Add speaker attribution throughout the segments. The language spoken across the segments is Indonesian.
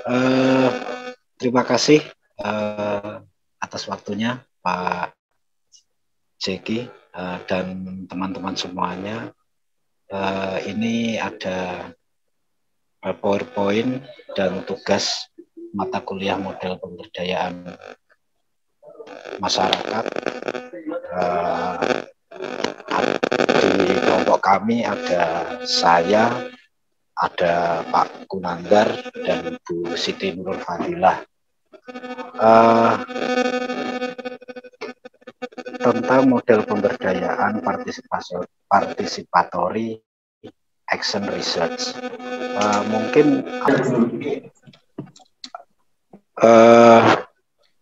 Speaker 1: Eh, Terima kasih eh, atas waktunya Pak Jeki dan teman-teman semuanya. Ini ada PowerPoint dan tugas mata kuliah model pemberdayaan masyarakat. Di kelompok kami ada saya, ada Pak Kunandar dan Bu Siti Nurul Fadilah. Tentang model pemberdayaan partisipatory action research. Mungkin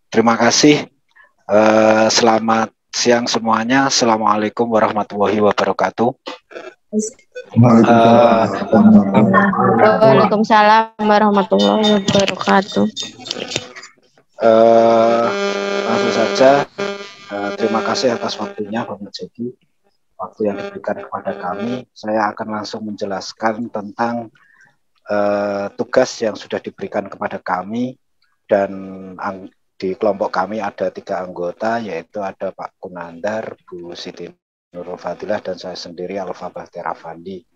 Speaker 1: terima kasih. Selamat siang semuanya. Assalamualaikum warahmatullahi wabarakatuh.
Speaker 2: Waalaikumsalam warahmatullahi wabarakatuh.
Speaker 1: Langsung saja, terima kasih atas waktunya Bapak Jeki. Waktu yang diberikan kepada kami, saya akan langsung menjelaskan tentang tugas yang sudah diberikan kepada kami, dan di kelompok kami ada 3 anggota, yaitu ada Pak Kunandar, Bu Siti Nurul Fadilah, dan saya sendiri Alfa Bahtiyar Afandi.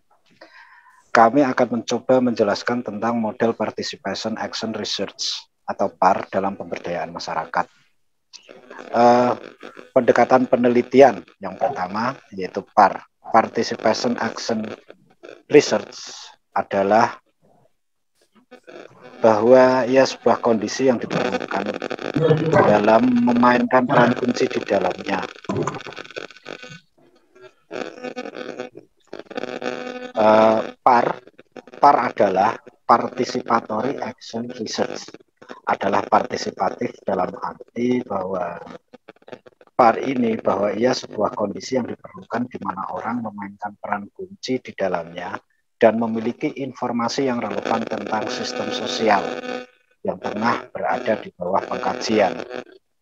Speaker 1: Kami akan mencoba menjelaskan tentang model Participation Action Research atau PAR dalam pemberdayaan masyarakat. Pendekatan penelitian yang pertama yaitu PAR, Participation Action Research, adalah bahwa ia sebuah kondisi yang diperlukan dalam memainkan peran kunci di dalamnya. PAR adalah Participatory Action Research, adalah partisipatif dalam arti bahwa PAR ini bahwa ia sebuah kondisi yang diperlukan di mana orang memainkan peran kunci di dalamnya dan memiliki informasi yang relevan tentang sistem sosial yang tengah berada di bawah pengkajian,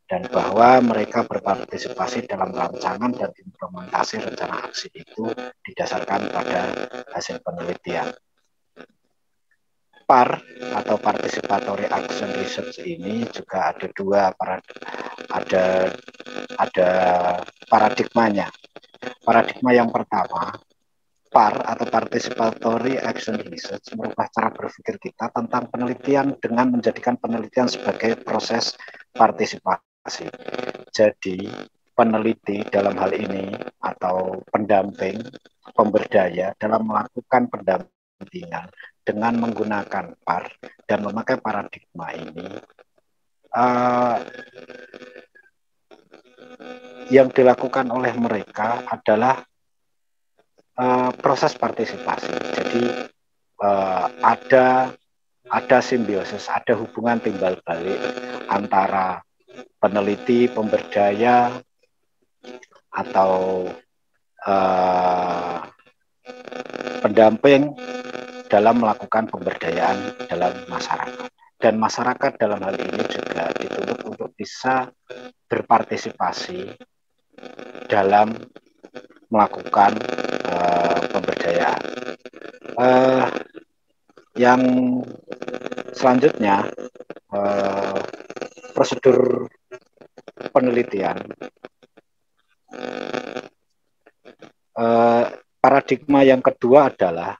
Speaker 1: dan bahwa mereka berpartisipasi dalam rancangan dan implementasi rencana aksi itu didasarkan pada hasil penelitian. PAR atau Participatory Action Research ini juga ada paradigmanya. Paradigma yang pertama, PAR atau Participatory Action Research merubah cara berpikir kita tentang penelitian dengan menjadikan penelitian sebagai proses partisipasi. Jadi peneliti dalam hal ini atau pendamping, pemberdaya dalam melakukan pendampingan dengan menggunakan PAR dan memakai paradigma ini, yang dilakukan oleh mereka adalah proses partisipasi. Jadi ada simbiosis, ada hubungan timbal balik antara peneliti, pemberdaya, atau pendamping dalam melakukan pemberdayaan dalam masyarakat. Dan masyarakat dalam hal ini juga dituntut untuk bisa berpartisipasi dalam melakukan pemberdayaan. Yang selanjutnya, prosedur penelitian. Paradigma yang kedua adalah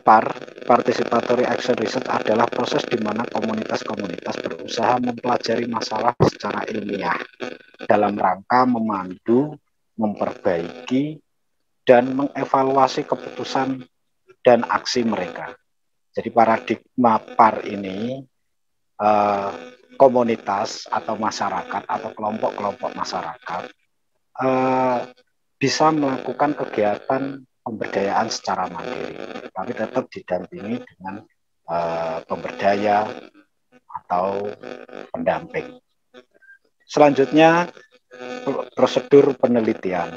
Speaker 1: PAR, Participatory Action Research, adalah proses di mana komunitas-komunitas berusaha mempelajari masalah secara ilmiah dalam rangka memandu, memperbaiki, dan mengevaluasi keputusan dan aksi mereka. Jadi paradigma PAR ini, komunitas atau masyarakat atau kelompok-kelompok masyarakat bisa melakukan kegiatan pemberdayaan secara mandiri, tapi tetap didampingi dengan pemberdaya atau pendamping. Selanjutnya, prosedur penelitian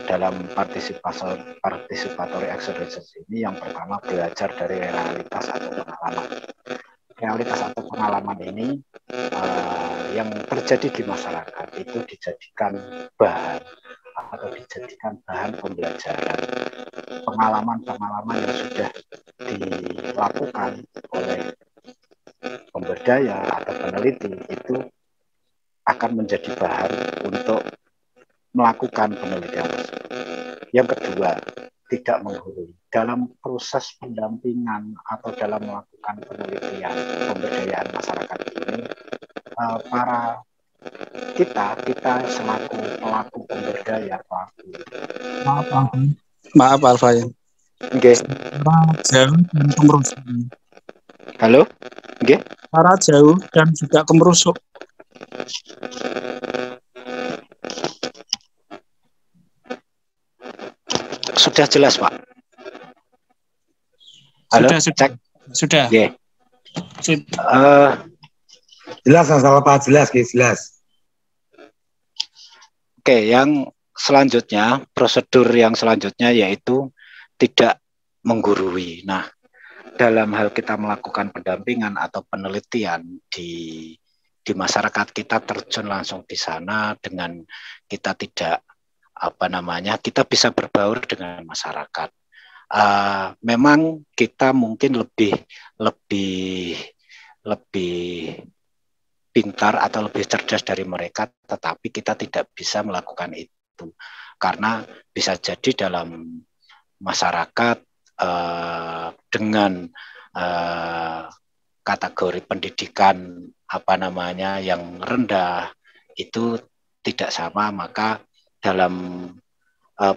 Speaker 1: dalam participatory action research ini, yang pertama belajar dari realitas atau pengalaman. Realitas atau pengalaman ini yang terjadi di masyarakat itu dijadikan bahan atau dijadikan bahan pembelajaran. Pengalaman-pengalaman yang sudah dilakukan oleh pemberdaya atau peneliti itu akan menjadi bahan untuk melakukan penelitian tersebut. Yang kedua, tidak menggurui. Dalam proses pendampingan atau dalam melakukan penelitian pemberdayaan masyarakat ini, para kita selaku pelaku pemberdaya,
Speaker 3: Maaf Alfa ya.
Speaker 1: Okay.
Speaker 3: Jauh dan kemerusuk.
Speaker 1: Halo, okay.
Speaker 3: Cara jauh dan juga kemerusuk.
Speaker 1: Sudah jelas, Pak? Halo, cek.
Speaker 3: Sudah.
Speaker 1: Yeah.
Speaker 4: Jelas masalah Pak, jelas.
Speaker 1: Oke, yang selanjutnya, prosedur yang selanjutnya yaitu tidak menggurui. Nah, dalam hal kita melakukan pendampingan atau penelitian di masyarakat, kita terjun langsung di sana dengan kita tidak kita bisa berbaur dengan masyarakat. Memang kita mungkin lebih pintar atau lebih cerdas dari mereka, tetapi kita tidak bisa melakukan itu karena bisa jadi dalam masyarakat dengan kategori pendidikan yang rendah itu tidak sama, maka dalam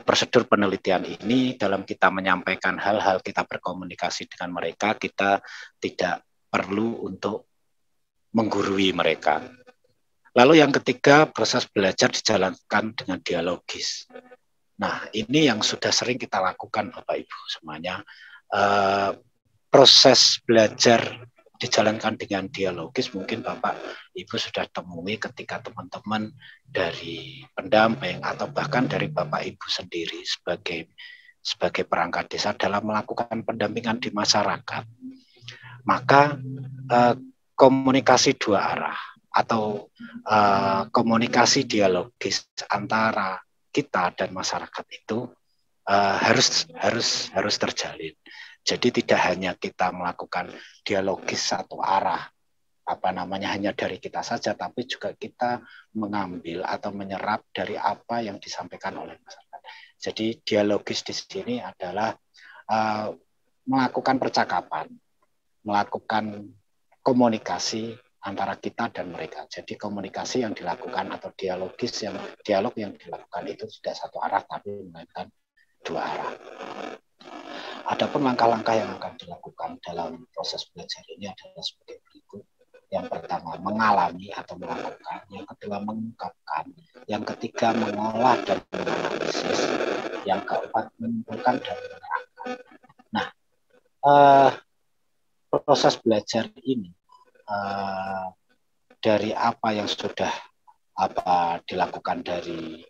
Speaker 1: prosedur penelitian ini, dalam kita menyampaikan hal-hal, kita berkomunikasi dengan mereka, kita tidak perlu untuk menggurui mereka. Lalu yang ketiga, proses belajar dijalankan dengan dialogis. Nah, ini yang sudah sering kita lakukan Bapak Ibu semuanya. Proses belajar dijalankan dengan dialogis mungkin Bapak Ibu sudah temui ketika teman-teman dari pendamping atau bahkan dari Bapak Ibu sendiri sebagai perangkat desa dalam melakukan pendampingan di masyarakat. Maka komunikasi dua arah atau komunikasi dialogis antara kita dan masyarakat itu harus terjalin. Jadi tidak hanya kita melakukan dialogis satu arah, hanya dari kita saja, tapi juga kita mengambil atau menyerap dari apa yang disampaikan oleh masyarakat. Jadi dialogis di sini adalah melakukan percakapan, melakukan komunikasi antara kita dan mereka. Jadi komunikasi yang dilakukan atau dialog yang dilakukan itu tidak satu arah tapi melainkan dua arah. Adapun langkah-langkah yang akan dilakukan dalam proses belajar ini adalah sebagai berikut. Yang pertama, mengalami atau melakukan. Yang kedua, mengungkapkan. Yang ketiga, mengolah dan menganalisis. Yang keempat, menyimpulkan dan menerangkan. Nah, proses belajar ini dari apa yang sudah dilakukan, dari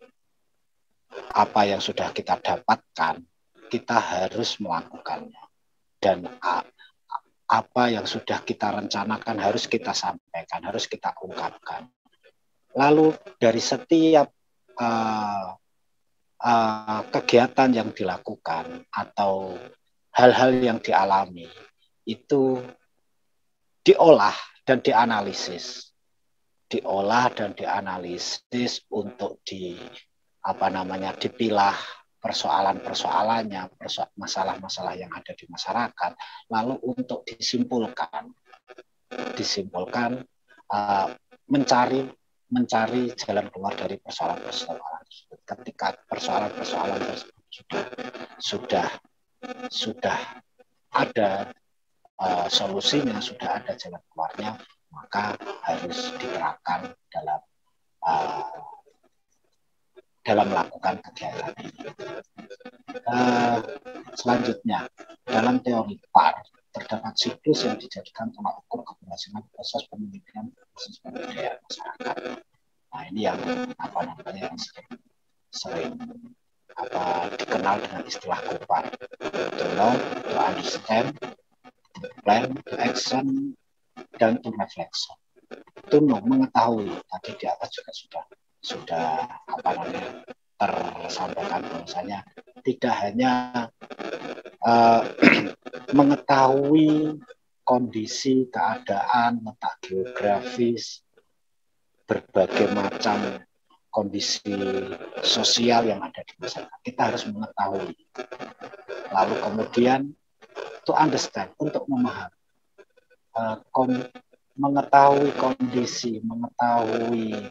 Speaker 1: apa yang sudah kita dapatkan, kita harus melakukannya, dan apa yang sudah kita rencanakan harus kita sampaikan, harus kita ungkapkan. Lalu dari setiap kegiatan yang dilakukan atau hal-hal yang dialami itu diolah dan dianalisis untuk dipilah persoalan-persoalannya, masalah-masalah yang ada di masyarakat, lalu untuk disimpulkan, mencari jalan keluar dari persoalan-persoalan tersebut. Ketika persoalan-persoalan tersebut sudah ada solusinya, sudah ada jalan keluarnya, maka harus diterapkan dalam melakukan kegiatan ini. Selanjutnya, dalam teori PAR terdapat siklus yang dijadikan tolak ukur keberhasilan proses penelitian proses pemberdayaan masyarakat. Nah, ini yang yang sering dikenal dengan istilah KUPAR. To know, to understand, to plan, to action, dan to reflection. To know, mengetahui. Tadi di atas juga sudah tersampaikan bahwasanya tidak hanya mengetahui kondisi, keadaan, letak geografis, berbagai macam kondisi sosial yang ada di masyarakat. Kita harus mengetahui. Lalu kemudian to understand, untuk memahami, mengetahui kondisi, mengetahui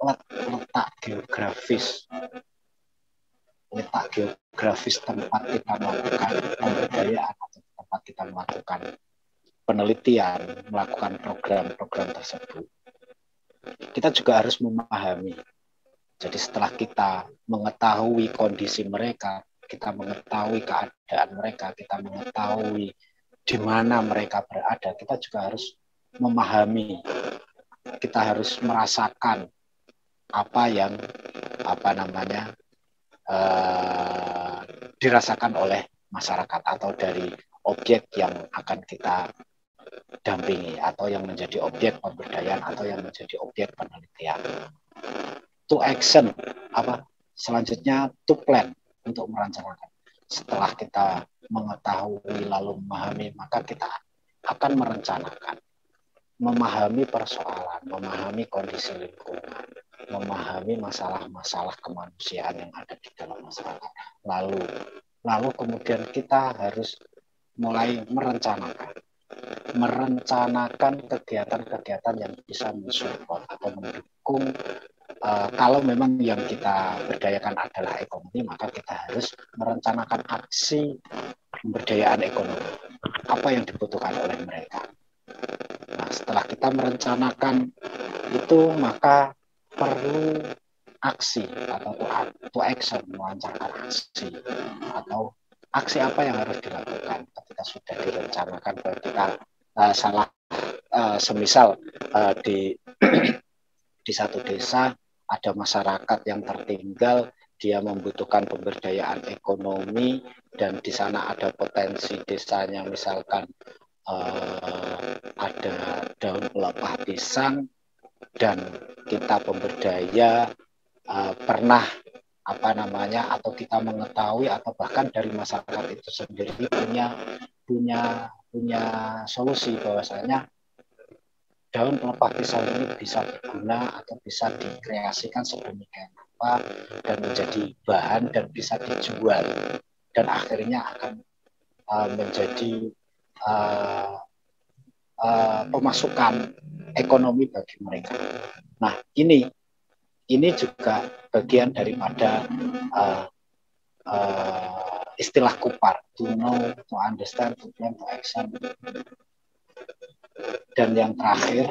Speaker 1: letak geografis tempat kita melakukan pemberdayaan atau tempat kita melakukan penelitian, melakukan program-program tersebut. Kita juga harus memahami. Jadi setelah kita mengetahui kondisi mereka, kita mengetahui keadaan mereka, kita mengetahui di mana mereka berada, kita juga harus memahami. Kita harus merasakan apa yang dirasakan oleh masyarakat atau dari objek yang akan kita dampingi atau yang menjadi objek pemberdayaan atau yang menjadi objek penelitian. To action, selanjutnya to plan, untuk merencanakan. Setelah kita mengetahui lalu memahami, maka kita akan merencanakan, memahami persoalan, memahami kondisi lingkungan, memahami masalah-masalah kemanusiaan yang ada di dalam masyarakat. Lalu kemudian kita harus mulai merencanakan kegiatan-kegiatan yang bisa mensupport atau mendukung. Kalau memang yang kita berdayakan adalah ekonomi, maka kita harus merencanakan aksi pemberdayaan ekonomi. Apa yang dibutuhkan oleh mereka. Nah, setelah kita merencanakan itu, maka perlu aksi atau to action, melancarkan aksi atau aksi apa yang harus dilakukan ketika sudah direncanakan. Ketika semisal di satu desa ada masyarakat yang tertinggal, dia membutuhkan pemberdayaan ekonomi, dan di sana ada potensi desanya, misalkan ada daun pelepah pisang, dan kita pemberdaya pernah atau kita mengetahui atau bahkan dari masyarakat itu sendiri punya solusi bahwasanya daun pelepah pisang ini bisa berguna atau bisa dikreasikan sedemikian rupa dan menjadi bahan dan bisa dijual, dan akhirnya akan menjadi pemasukan ekonomi bagi mereka. Nah, ini juga bagian daripada istilah KUPAR, to know, to understand, to plan, to action. Dan yang terakhir,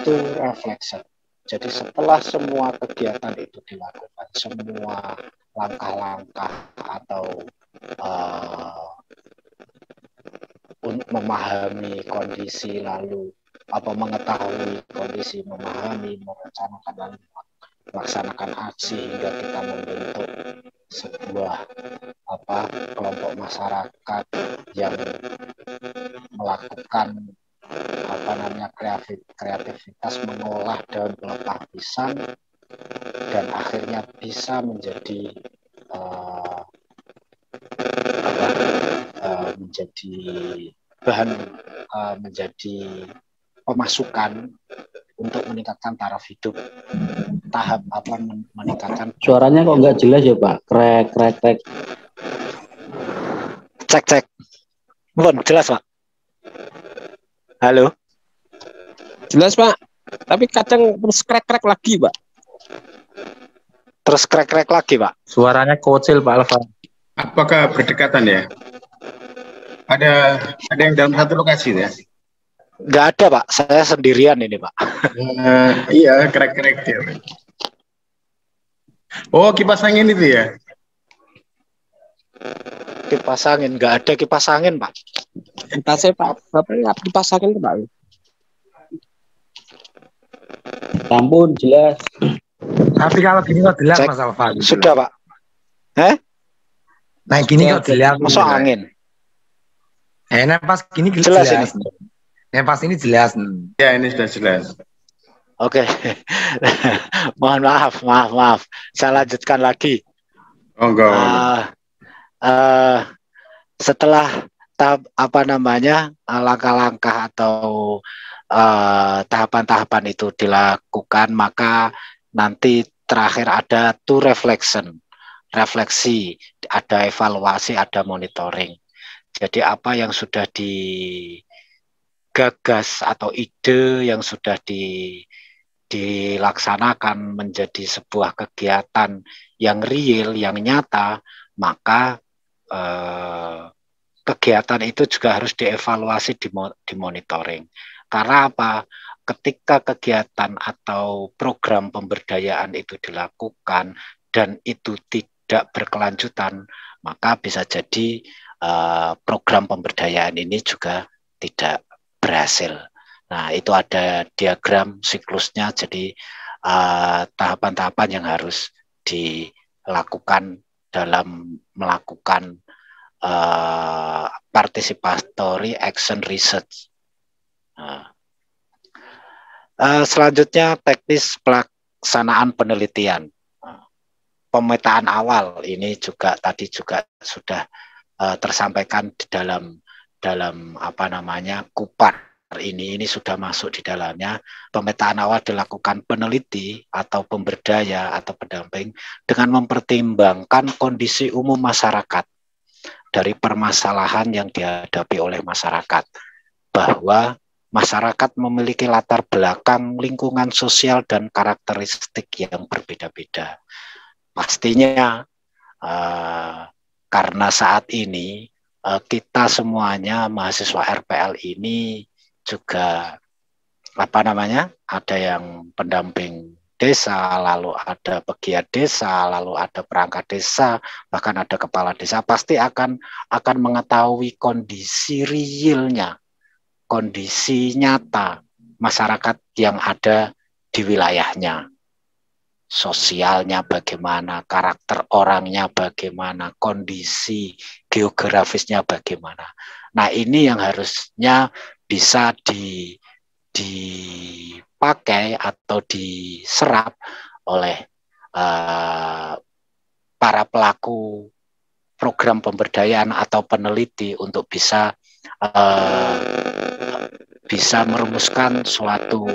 Speaker 1: to reflection. Jadi setelah semua kegiatan itu dilakukan, semua langkah-langkah atau memahami kondisi, lalu mengetahui kondisi, memahami, merencanakan, lalu melaksanakan aksi hingga kita membentuk sebuah kelompok masyarakat yang melakukan kreativitas mengolah daun pelepah pisang, dan akhirnya bisa menjadi menjadi bahan, menjadi pemasukan untuk meningkatkan taraf hidup, meningkatkan.
Speaker 5: Suaranya kok nggak jelas ya Pak? Krek.
Speaker 1: Cek. Belum jelas Pak? Halo?
Speaker 3: Jelas Pak, tapi kadang terus krek lagi Pak.
Speaker 1: Terus krek lagi Pak?
Speaker 3: Suaranya kecil Pak Alfa.
Speaker 4: Apakah berdekatan ya? Ada yang dalam satu lokasi ya?
Speaker 1: Nggak ada Pak, saya sendirian ini Pak.
Speaker 4: Iya, krek ya. Oh, kipas angin itu ya?
Speaker 1: Kipas angin, nggak ada kipas angin Pak.
Speaker 3: Kipas Pak, Bapak nggak kipas angin Pak?
Speaker 5: Ampun, jelas.
Speaker 4: Tapi kalau gini kok jelas Mas Alfa.
Speaker 1: Sudah Pak.
Speaker 4: Nah gini kok jelas.
Speaker 1: Masuk angin.
Speaker 4: Pas gini
Speaker 1: jelas ini.
Speaker 4: Pas ini jelas. Ya, ini sudah jelas.
Speaker 1: Oke. Mohon maaf. Saya lanjutkan lagi.
Speaker 4: Oh, enggak.
Speaker 1: Setelah langkah-langkah atau tahapan-tahapan itu dilakukan, maka nanti terakhir ada to reflection, refleksi, ada evaluasi, ada monitoring. Jadi apa yang sudah digagas atau ide yang sudah dilaksanakan menjadi sebuah kegiatan yang real, yang nyata, maka kegiatan itu juga harus dievaluasi, dimonitoring. Karena apa? Ketika kegiatan atau program pemberdayaan itu dilakukan dan itu tidak berkelanjutan, maka bisa jadi program pemberdayaan ini juga tidak berhasil. Nah, itu ada diagram siklusnya, jadi tahapan-tahapan yang harus dilakukan dalam melakukan participatory action research. Selanjutnya teknis pelaksanaan penelitian. Pemetaan awal ini juga tadi juga sudah tersampaikan di dalam Kupar ini sudah masuk di dalamnya. Pemetaan awal dilakukan peneliti atau pemberdaya atau pendamping dengan mempertimbangkan kondisi umum masyarakat dari permasalahan yang dihadapi oleh masyarakat, bahwa masyarakat memiliki latar belakang, lingkungan sosial, dan karakteristik yang berbeda-beda. Pastinya karena saat ini kita semuanya mahasiswa RPL ini juga ada yang pendamping desa, lalu ada pegiat desa, lalu ada perangkat desa, bahkan ada kepala desa, pasti akan mengetahui kondisi realnya, kondisi nyata masyarakat yang ada di wilayahnya. Sosialnya bagaimana, karakter orangnya bagaimana, kondisi geografisnya bagaimana. Nah, ini yang harusnya bisa dipakai atau diserap oleh para pelaku program pemberdayaan atau peneliti untuk bisa merumuskan suatu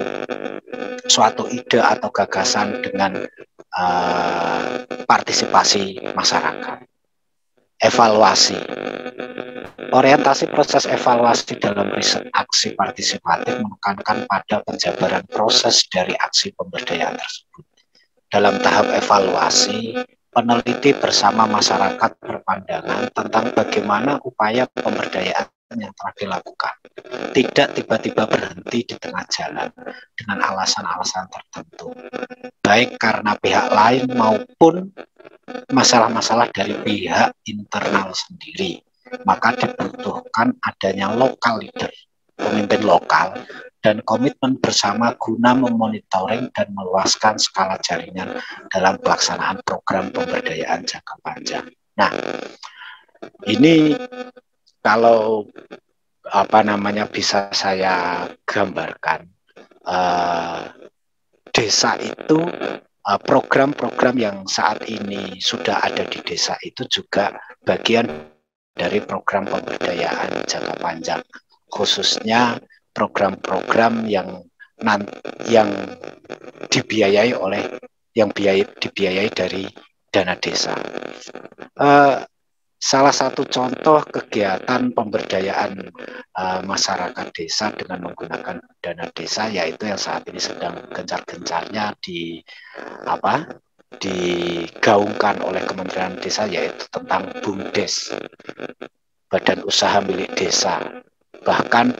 Speaker 1: ide atau gagasan dengan partisipasi masyarakat. Evaluasi. Orientasi proses evaluasi dalam riset aksi partisipatif menekankan pada penjabaran proses dari aksi pemberdayaan tersebut. Dalam tahap evaluasi, peneliti bersama masyarakat berpandangan tentang bagaimana upaya pemberdayaan yang telah dilakukan. Tidak tiba-tiba berhenti di tengah jalan dengan alasan-alasan tertentu, baik karena pihak lain maupun masalah-masalah dari pihak internal sendiri. Maka dibutuhkan adanya lokal leader, pemimpin lokal, dan komitmen bersama guna memonitoring dan meluaskan skala jaringan dalam pelaksanaan program pemberdayaan jangka panjang. Nah, ini kalau bisa saya gambarkan, desa itu program-program yang saat ini sudah ada di desa itu juga bagian dari program pemberdayaan jangka panjang, khususnya program-program yang dibiayai dari dana desa. Salah satu contoh kegiatan pemberdayaan masyarakat desa dengan menggunakan dana desa yaitu yang saat ini sedang gencar-gencarnya digaungkan oleh Kementerian Desa, yaitu tentang BUMDes, Badan Usaha Milik Desa. Bahkan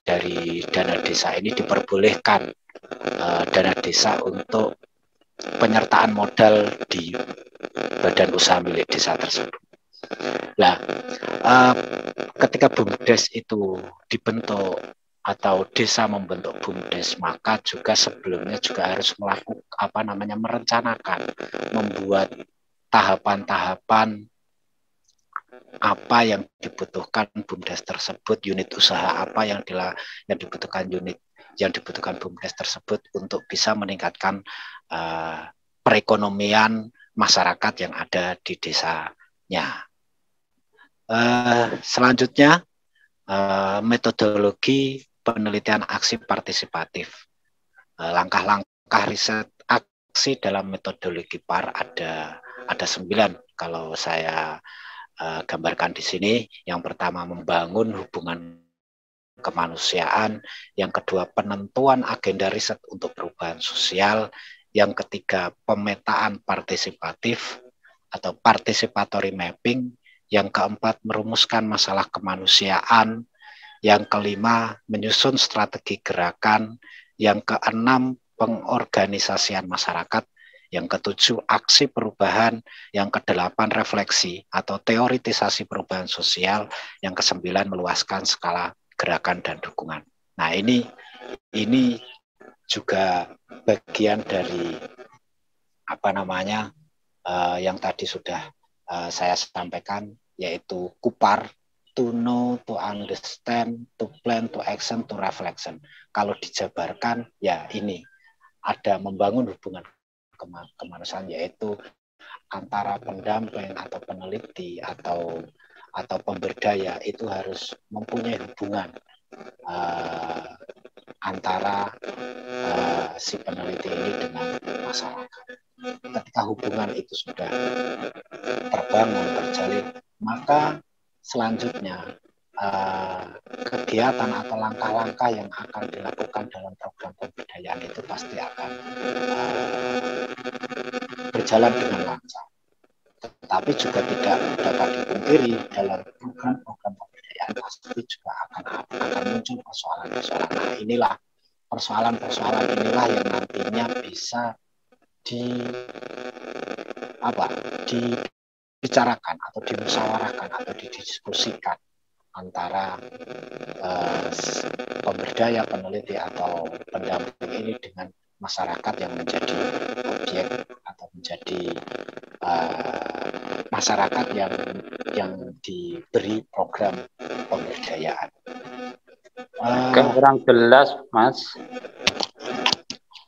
Speaker 1: dari dana desa ini diperbolehkan dana desa untuk penyertaan modal di badan usaha milik desa tersebut. Nah, ketika BUMDes itu dibentuk atau desa membentuk BUMDes, maka juga sebelumnya juga harus merencanakan, membuat tahapan-tahapan apa yang dibutuhkan BUMDes tersebut, unit usaha apa yang dibutuhkan BUMDes tersebut untuk bisa meningkatkan perekonomian masyarakat yang ada di desanya. Selanjutnya metodologi penelitian aksi partisipatif. Langkah-langkah riset aksi dalam metodologi PAR ada 9 kalau saya gambarkan di sini. Yang pertama membangun hubungan kemanusiaan, yang kedua penentuan agenda riset untuk perubahan sosial, yang ketiga pemetaan partisipatif atau participatory mapping, yang keempat merumuskan masalah kemanusiaan, yang kelima menyusun strategi gerakan, yang keenam pengorganisasian masyarakat, yang ketujuh aksi perubahan, yang kedelapan refleksi atau teoritisasi perubahan sosial, yang kesembilan meluaskan skala gerakan dan dukungan. Nah, ini juga bagian dari yang tadi sudah saya sampaikan, yaitu KUPAR, to know, to understand, to plan, to action, to reflection. Kalau dijabarkan, ya ini ada membangun hubungan kemanusiaan, yaitu antara pendamping atau peneliti atau pemberdaya itu harus mempunyai hubungan antara si peneliti ini dengan masyarakat. Ketika hubungan itu sudah terbangun, terjalin, maka selanjutnya kegiatan atau langkah-langkah yang akan dilakukan dalam program pemberdayaan itu pasti akan berjalan dengan lancar. Tetapi juga tidak dapat dipungkiri dalam program-program pemberdayaan pasti juga akan muncul persoalan-persoalan. Nah, inilah persoalan-persoalan inilah yang nantinya bisa dibicarakan atau dimusyawarahkan atau didiskusikan antara pemberdaya, peneliti atau pendamping ini dengan masyarakat yang menjadi objek atau menjadi masyarakat yang diberi program pemberdayaan.
Speaker 5: Kurang jelas, Mas.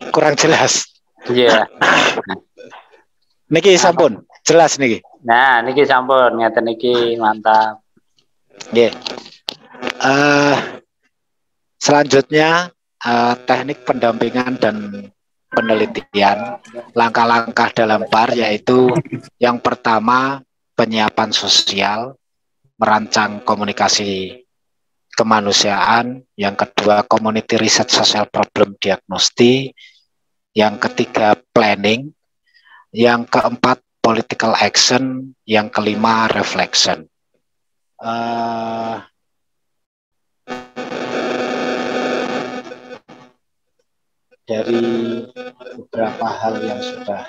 Speaker 1: Kurang jelas.
Speaker 5: Iya.
Speaker 1: Niki sampun jelas niki.
Speaker 5: Nah, niki sampun ngeten niki mantap.
Speaker 1: Nggih. Selanjutnya teknik pendampingan dan penelitian, langkah-langkah dalam PAR, yaitu yang pertama penyiapan sosial, merancang komunikasi kemanusiaan, yang kedua community research social problem diagnostik, yang ketiga planning, yang keempat political action, yang kelima reflection. Dari beberapa hal yang sudah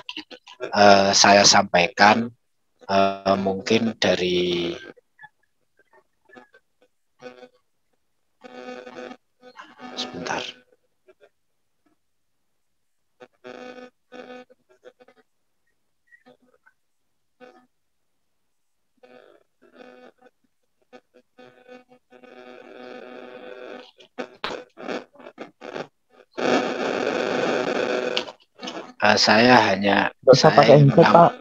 Speaker 1: saya sampaikan, mungkin dari sebentar. Saya hanya
Speaker 2: pakai headset, Pak.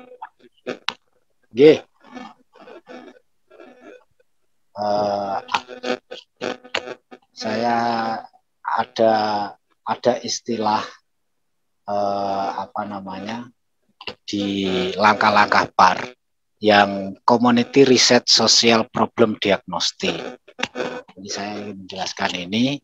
Speaker 1: G. Saya ada istilah di langkah-langkah PAR yang community research social problem diagnostik. Jadi saya ingin menjelaskan ini.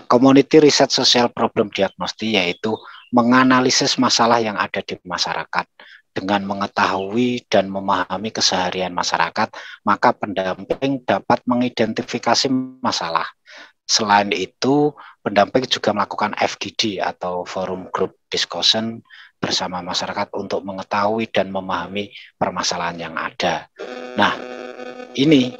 Speaker 1: Community research social problem diagnostik yaitu menganalisis masalah yang ada di masyarakat. Dengan mengetahui dan memahami keseharian masyarakat, maka pendamping dapat mengidentifikasi masalah. Selain itu, pendamping juga melakukan FGD atau Forum Group Discussion bersama masyarakat untuk mengetahui dan memahami permasalahan yang ada. Nah, ini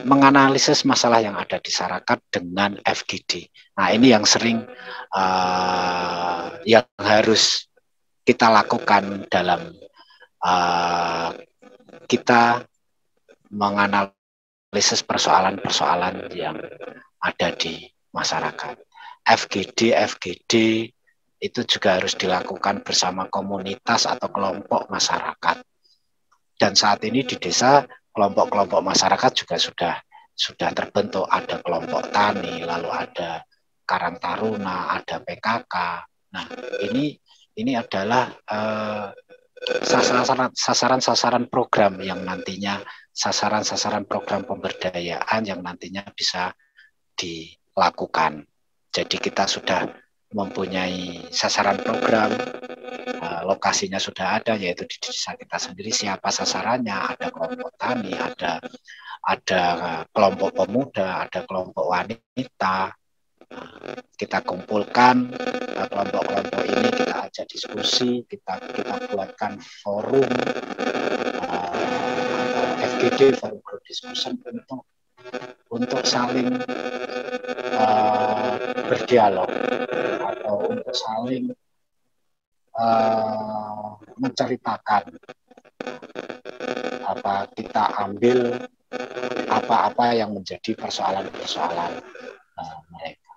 Speaker 1: menganalisis masalah yang ada di masyarakat dengan FGD. Nah, ini yang sering yang harus kita lakukan dalam kita menganalisis persoalan-persoalan yang ada di masyarakat. FGD itu juga harus dilakukan bersama komunitas atau kelompok masyarakat. Dan saat ini di desa kelompok-kelompok masyarakat juga sudah terbentuk, ada kelompok tani, lalu ada Karang Taruna, ada PKK. Nah, ini adalah sasaran-sasaran program yang nantinya sasaran-sasaran program pemberdayaan yang nantinya bisa dilakukan. Jadi kita sudah mempunyai sasaran program, lokasinya sudah ada, yaitu di desa kita sendiri. Siapa sasarannya? Ada kelompok tani, ada kelompok pemuda, ada kelompok wanita. Kita kumpulkan kelompok-kelompok ini, kita ajak diskusi, kita buatkan forum FGD, forum group discussion, untuk saling berdialog atau untuk saling menceritakan kita ambil apa yang menjadi persoalan-persoalan mereka.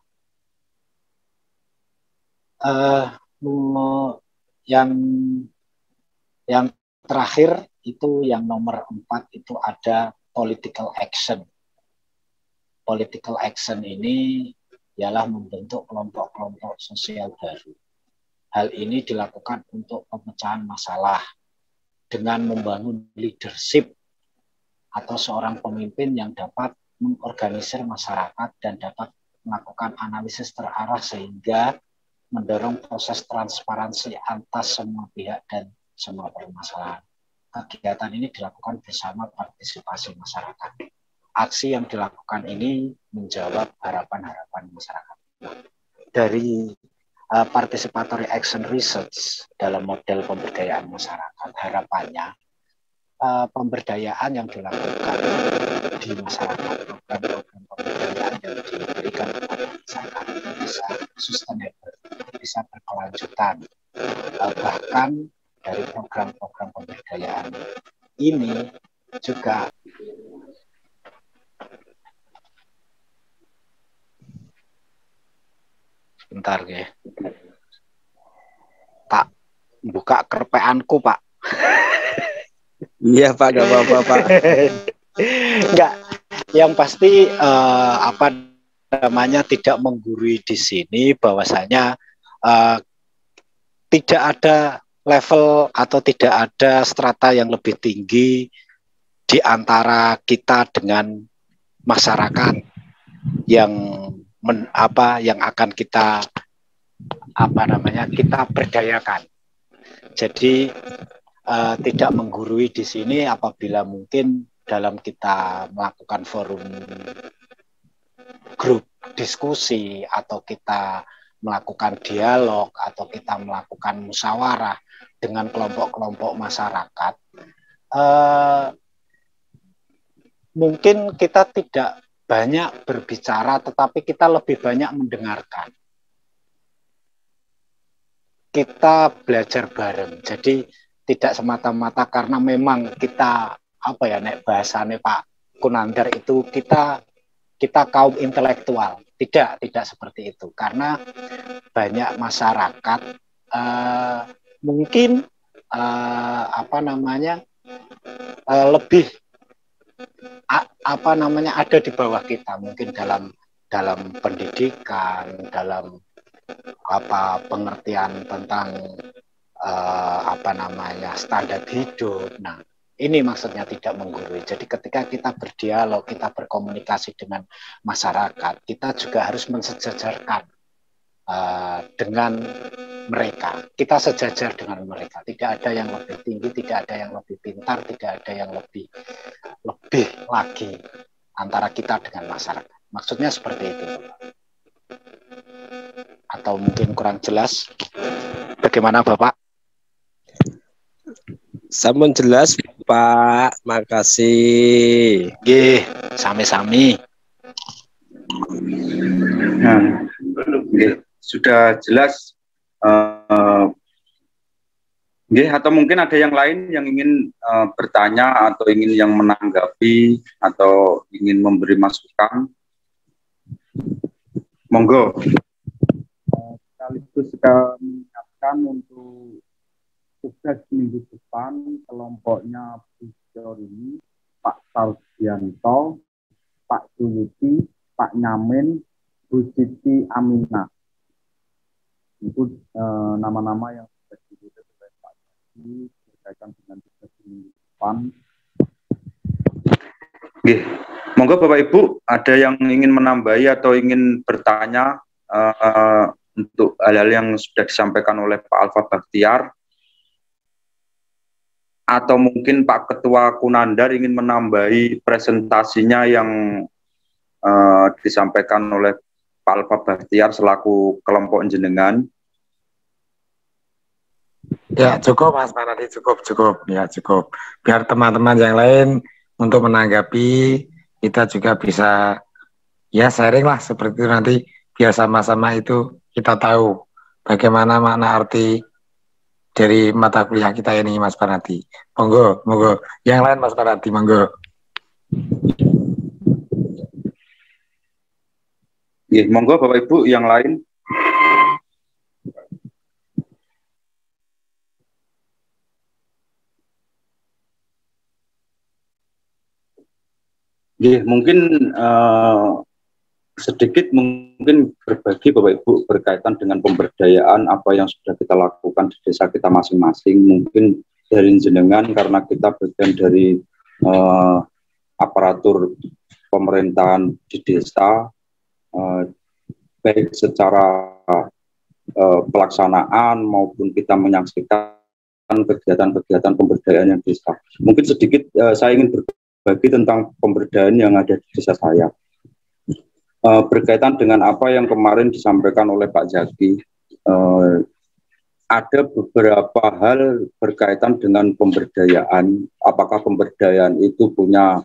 Speaker 1: Yang terakhir itu yang nomor 4 itu ada political action. Political action ini ialah membentuk kelompok-kelompok sosial baru. Hal ini dilakukan untuk pemecahan masalah dengan membangun leadership atau seorang pemimpin yang dapat mengorganisir masyarakat dan dapat melakukan analisis terarah sehingga mendorong proses transparansi atas semua pihak dan semua permasalahan. Kegiatan ini dilakukan bersama partisipasi masyarakat. Aksi yang dilakukan ini menjawab harapan-harapan masyarakat. Dari participatory action research dalam model pemberdayaan masyarakat, harapannya pemberdayaan yang dilakukan di masyarakat, program-program pemberdayaan yang diberikan kepada masyarakat bisa sustainable, bisa berkelanjutan. Bahkan dari program-program pemberdayaan ini juga bentar ya, Pak, buka kerpeanku Pak.
Speaker 3: Iya Pak, nggak apa-apa Pak.
Speaker 1: Enggak, yang pasti tidak menggurui di sini bahwasanya tidak ada level atau tidak ada strata yang lebih tinggi di antara kita dengan masyarakat yang akan kita kita berdayakan. Jadi tidak menggurui di sini apabila mungkin dalam kita melakukan forum grup diskusi atau kita melakukan dialog atau kita melakukan musyawarah dengan kelompok-kelompok masyarakat, mungkin kita tidak banyak berbicara, tetapi kita lebih banyak mendengarkan. Kita belajar bareng. Jadi tidak semata-mata karena memang kita nek bahasane Pak Kunandar itu kita kaum intelektual. Tidak seperti itu. Karena banyak masyarakat mungkin lebih ada di bawah kita, mungkin dalam pendidikan, dalam pengertian tentang standar hidup. Nah, ini maksudnya tidak menggurui. Jadi ketika kita berdialog, kita berkomunikasi dengan masyarakat, kita juga harus mensejajarkan dengan mereka. Kita sejajar dengan mereka. Tidak ada yang lebih tinggi, tidak ada yang lebih pintar, tidak ada yang lebih lagi antara kita dengan masyarakat. Maksudnya seperti itu. Atau mungkin kurang jelas? Bagaimana Bapak?
Speaker 3: Sampun jelas Pak, makasih.
Speaker 1: Nggih, sami-sami.
Speaker 4: Nah, sudah jelas. Atau mungkin ada yang lain yang ingin bertanya atau ingin yang menanggapi atau ingin memberi masukan. Monggo. Sekaligus kita mengingatkan untuk tugas minggu depan kelompoknya Bujor ini Pak Sardianto, Pak Suyuti, Pak Nyamin, Bu Siti Aminah. Itu nama-nama yang sudah ditulis oleh Pak Jadi berkaitan dengan tugas minggu depan. Oke, monggo Bapak Ibu ada yang ingin menambahi atau ingin bertanya untuk hal-hal yang sudah disampaikan oleh Pak Alfa Bakhtiar, atau mungkin Pak Ketua Kunandar ingin menambahi presentasinya yang disampaikan oleh Pak Alfa Bakhtiar selaku kelompok jenengan.
Speaker 6: Ya cukup Mas Panadi, cukup ya cukup. Biar teman-teman yang lain untuk menanggapi, kita juga bisa ya sharing lah seperti itu nanti, biar sama-sama itu kita tahu bagaimana makna arti dari mata kuliah kita ini Mas Panadi. Monggo, monggo. Yang lain Mas Panadi, monggo.
Speaker 4: Ya, monggo Bapak Ibu yang lain. Ya, mungkin sedikit mungkin berbagi Bapak Ibu berkaitan dengan pemberdayaan apa yang sudah kita lakukan di desa kita masing-masing. Mungkin dari jenengan karena kita bagian dari aparatur pemerintahan di desa, baik secara pelaksanaan maupun kita menyaksikan kegiatan-kegiatan pemberdayaan yang desa. Mungkin sedikit saya ingin berbagi tentang pemberdayaan yang ada di desa saya. Berkaitan dengan apa yang kemarin disampaikan oleh Pak Zaki, ada beberapa hal berkaitan dengan pemberdayaan. Apakah pemberdayaan itu punya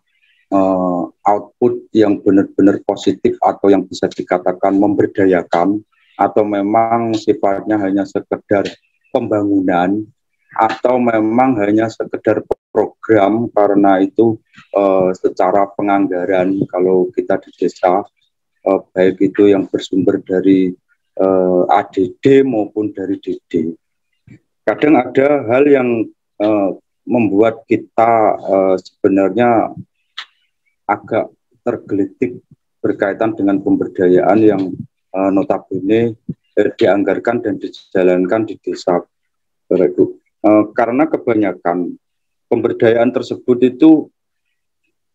Speaker 4: output yang benar-benar positif atau yang bisa dikatakan memberdayakan, atau memang sifatnya hanya sekedar pembangunan, atau memang hanya sekedar program karena itu secara penganggaran kalau kita di desa, baik itu yang bersumber dari ADD maupun dari DD. Kadang ada hal yang membuat kita sebenarnya agak tergelitik berkaitan dengan pemberdayaan yang notabene dianggarkan dan dijalankan di desa. Karena kebanyakan pemberdayaan tersebut itu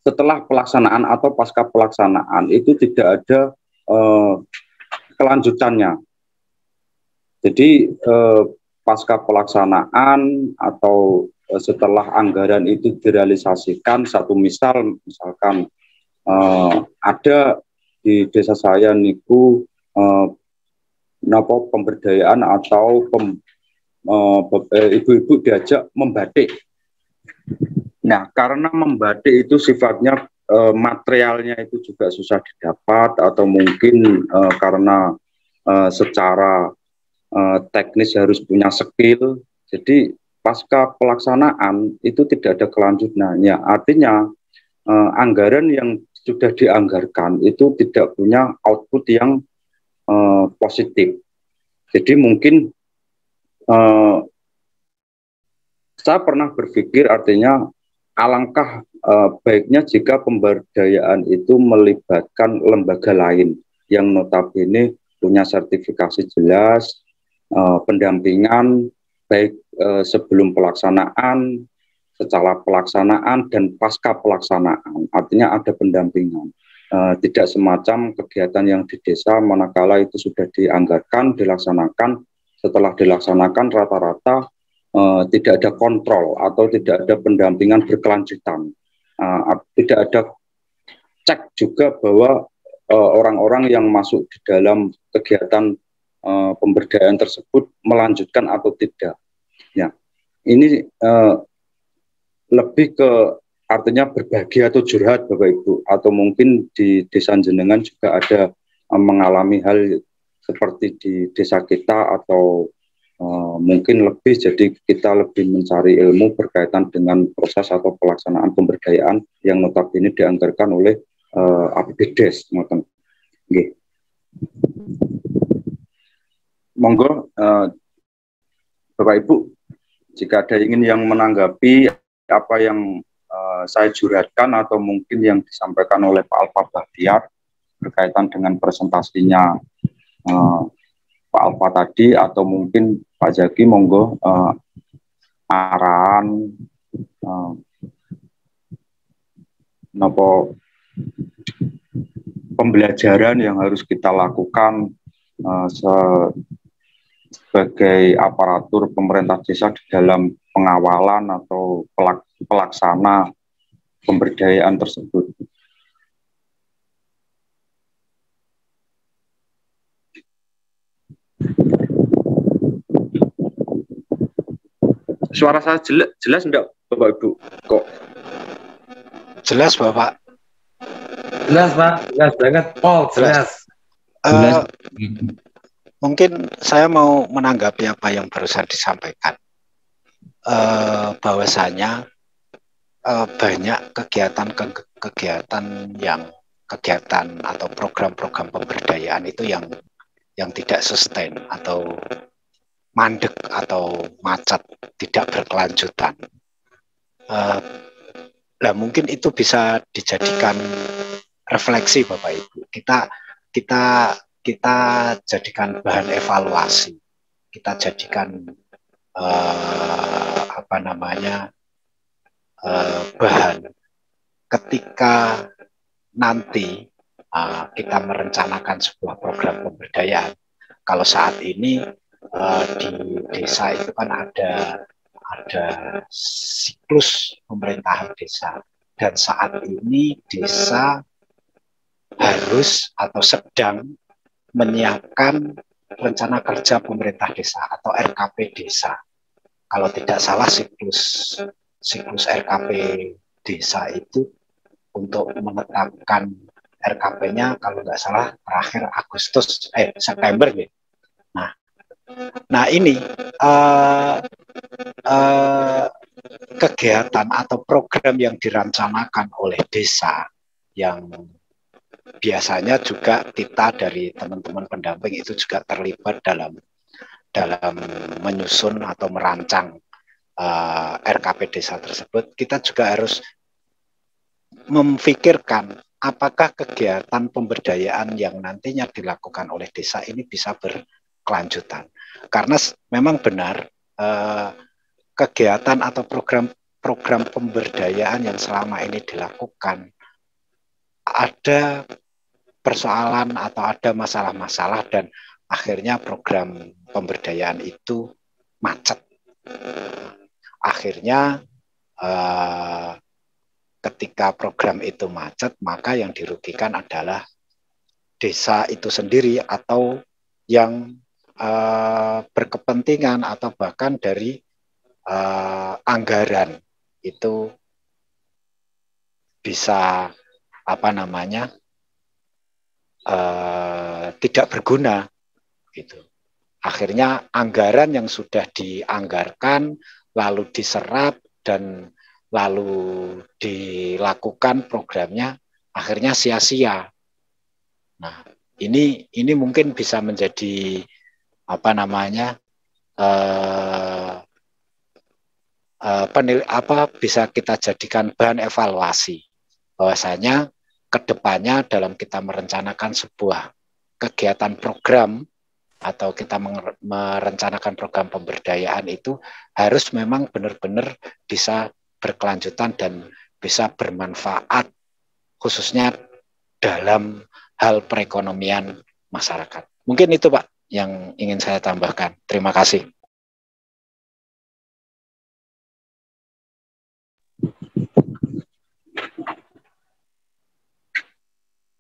Speaker 4: setelah pelaksanaan atau pasca pelaksanaan itu tidak ada kelanjutannya. Jadi pasca pelaksanaan atau setelah anggaran itu direalisasikan, misalkan ada di desa saya niku pemberdayaan atau ibu-ibu diajak membatik. Nah, karena membatik itu sifatnya materialnya itu juga susah didapat, atau mungkin karena secara teknis harus punya skill, jadi pasca pelaksanaan itu tidak ada kelanjutannya. Artinya anggaran yang sudah dianggarkan itu tidak punya output yang positif. Jadi mungkin saya pernah berpikir artinya alangkah baiknya jika pemberdayaan itu melibatkan lembaga lain yang notabene punya sertifikasi jelas, pendampingan baik sebelum pelaksanaan, setelah pelaksanaan, dan pasca pelaksanaan. Artinya ada pendampingan. Tidak semacam kegiatan yang di desa manakala itu sudah dianggarkan, dilaksanakan, setelah dilaksanakan rata-rata tidak ada kontrol atau tidak ada pendampingan berkelanjutan. Tidak ada cek juga bahwa orang-orang yang masuk di dalam kegiatan pemberdayaan tersebut melanjutkan atau tidak. Ya, ini lebih ke artinya berbagi atau curhat Bapak Ibu, atau mungkin di desa jenengan juga ada mengalami hal seperti di desa kita, atau mungkin lebih, jadi kita lebih mencari ilmu berkaitan dengan proses atau pelaksanaan pemberdayaan yang notabene dianggarkan oleh APBDes. Monggo Bapak Ibu Jika ada ingin yang menanggapi apa yang saya curhatkan atau mungkin yang disampaikan oleh Pak Alfa Bahtiar berkaitan dengan presentasinya Pak Alfa tadi, atau mungkin Pak Zaki, monggo arahan pembelajaran yang harus kita lakukan sebagai aparatur pemerintah desa di dalam pengawalan atau pelaksana pemberdayaan tersebut. Suara saya jelas enggak, Bapak Ibu? Kok
Speaker 1: Jelas, Bapak.
Speaker 6: Jelas, Pak. Jelas banget. Paul, jelas.
Speaker 1: Mungkin saya mau menanggapi apa yang barusan disampaikan. Bahwasanya banyak kegiatan atau program-program pemberdayaan itu yang tidak sustain atau mandek atau macet, tidak berkelanjutan. Nah, mungkin itu bisa dijadikan refleksi, Bapak Ibu. Kita jadikan bahan evaluasi. Kita jadikan bahan ketika nanti kita merencanakan sebuah program pemberdayaan. Kalau saat ini di desa itu kan ada siklus pemerintahan desa, dan saat ini desa harus atau sedang menyiapkan rencana kerja pemerintah desa atau RKP desa. Kalau tidak salah siklus RKP desa itu untuk menetapkan RKP-nya kalau nggak salah terakhir September gitu. Nah ini kegiatan atau program yang dirancanakan oleh desa yang biasanya juga kita dari teman-teman pendamping itu juga terlibat dalam menyusun atau merancang RKP desa tersebut. Kita juga harus memikirkan apakah kegiatan pemberdayaan yang nantinya dilakukan oleh desa ini bisa berkelanjutan. Karena memang benar kegiatan atau program pemberdayaan yang selama ini dilakukan ada persoalan atau ada masalah-masalah, dan akhirnya program pemberdayaan itu macet. Akhirnya ketika program itu macet, maka yang dirugikan adalah desa itu sendiri atau yang berkepentingan, atau bahkan dari anggaran itu bisa tidak berguna gitu. Akhirnya anggaran yang sudah dianggarkan lalu diserap dan lalu dilakukan programnya akhirnya sia-sia. Nah, ini mungkin bisa menjadi bisa kita jadikan bahan evaluasi, bahwasanya kedepannya dalam kita merencanakan sebuah kegiatan program atau kita merencanakan program pemberdayaan itu harus memang benar-benar bisa berkelanjutan dan bisa bermanfaat khususnya dalam hal perekonomian masyarakat. Mungkin itu Pak yang ingin saya tambahkan. Terima kasih.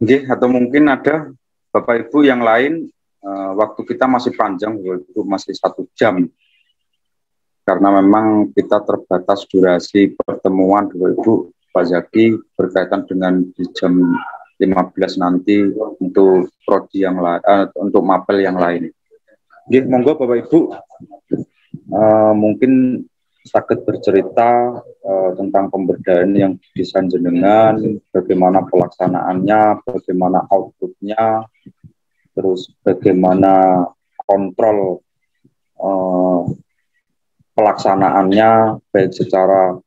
Speaker 4: Oke, atau mungkin ada Bapak Ibu yang lain, waktu kita masih panjang, itu masih 1 jam. Karena memang kita terbatas durasi pertemuan Bapak Ibu, Pak Zaki, berkaitan dengan di jam 15 nanti untuk prodi yang lain, untuk mapel yang lain. Oke, monggo Bapak Ibu, mungkin sakit bercerita tentang pemberdayaan yang disanjenengan, bagaimana pelaksanaannya, bagaimana outputnya, terus bagaimana kontrol pelaksanaannya baik secara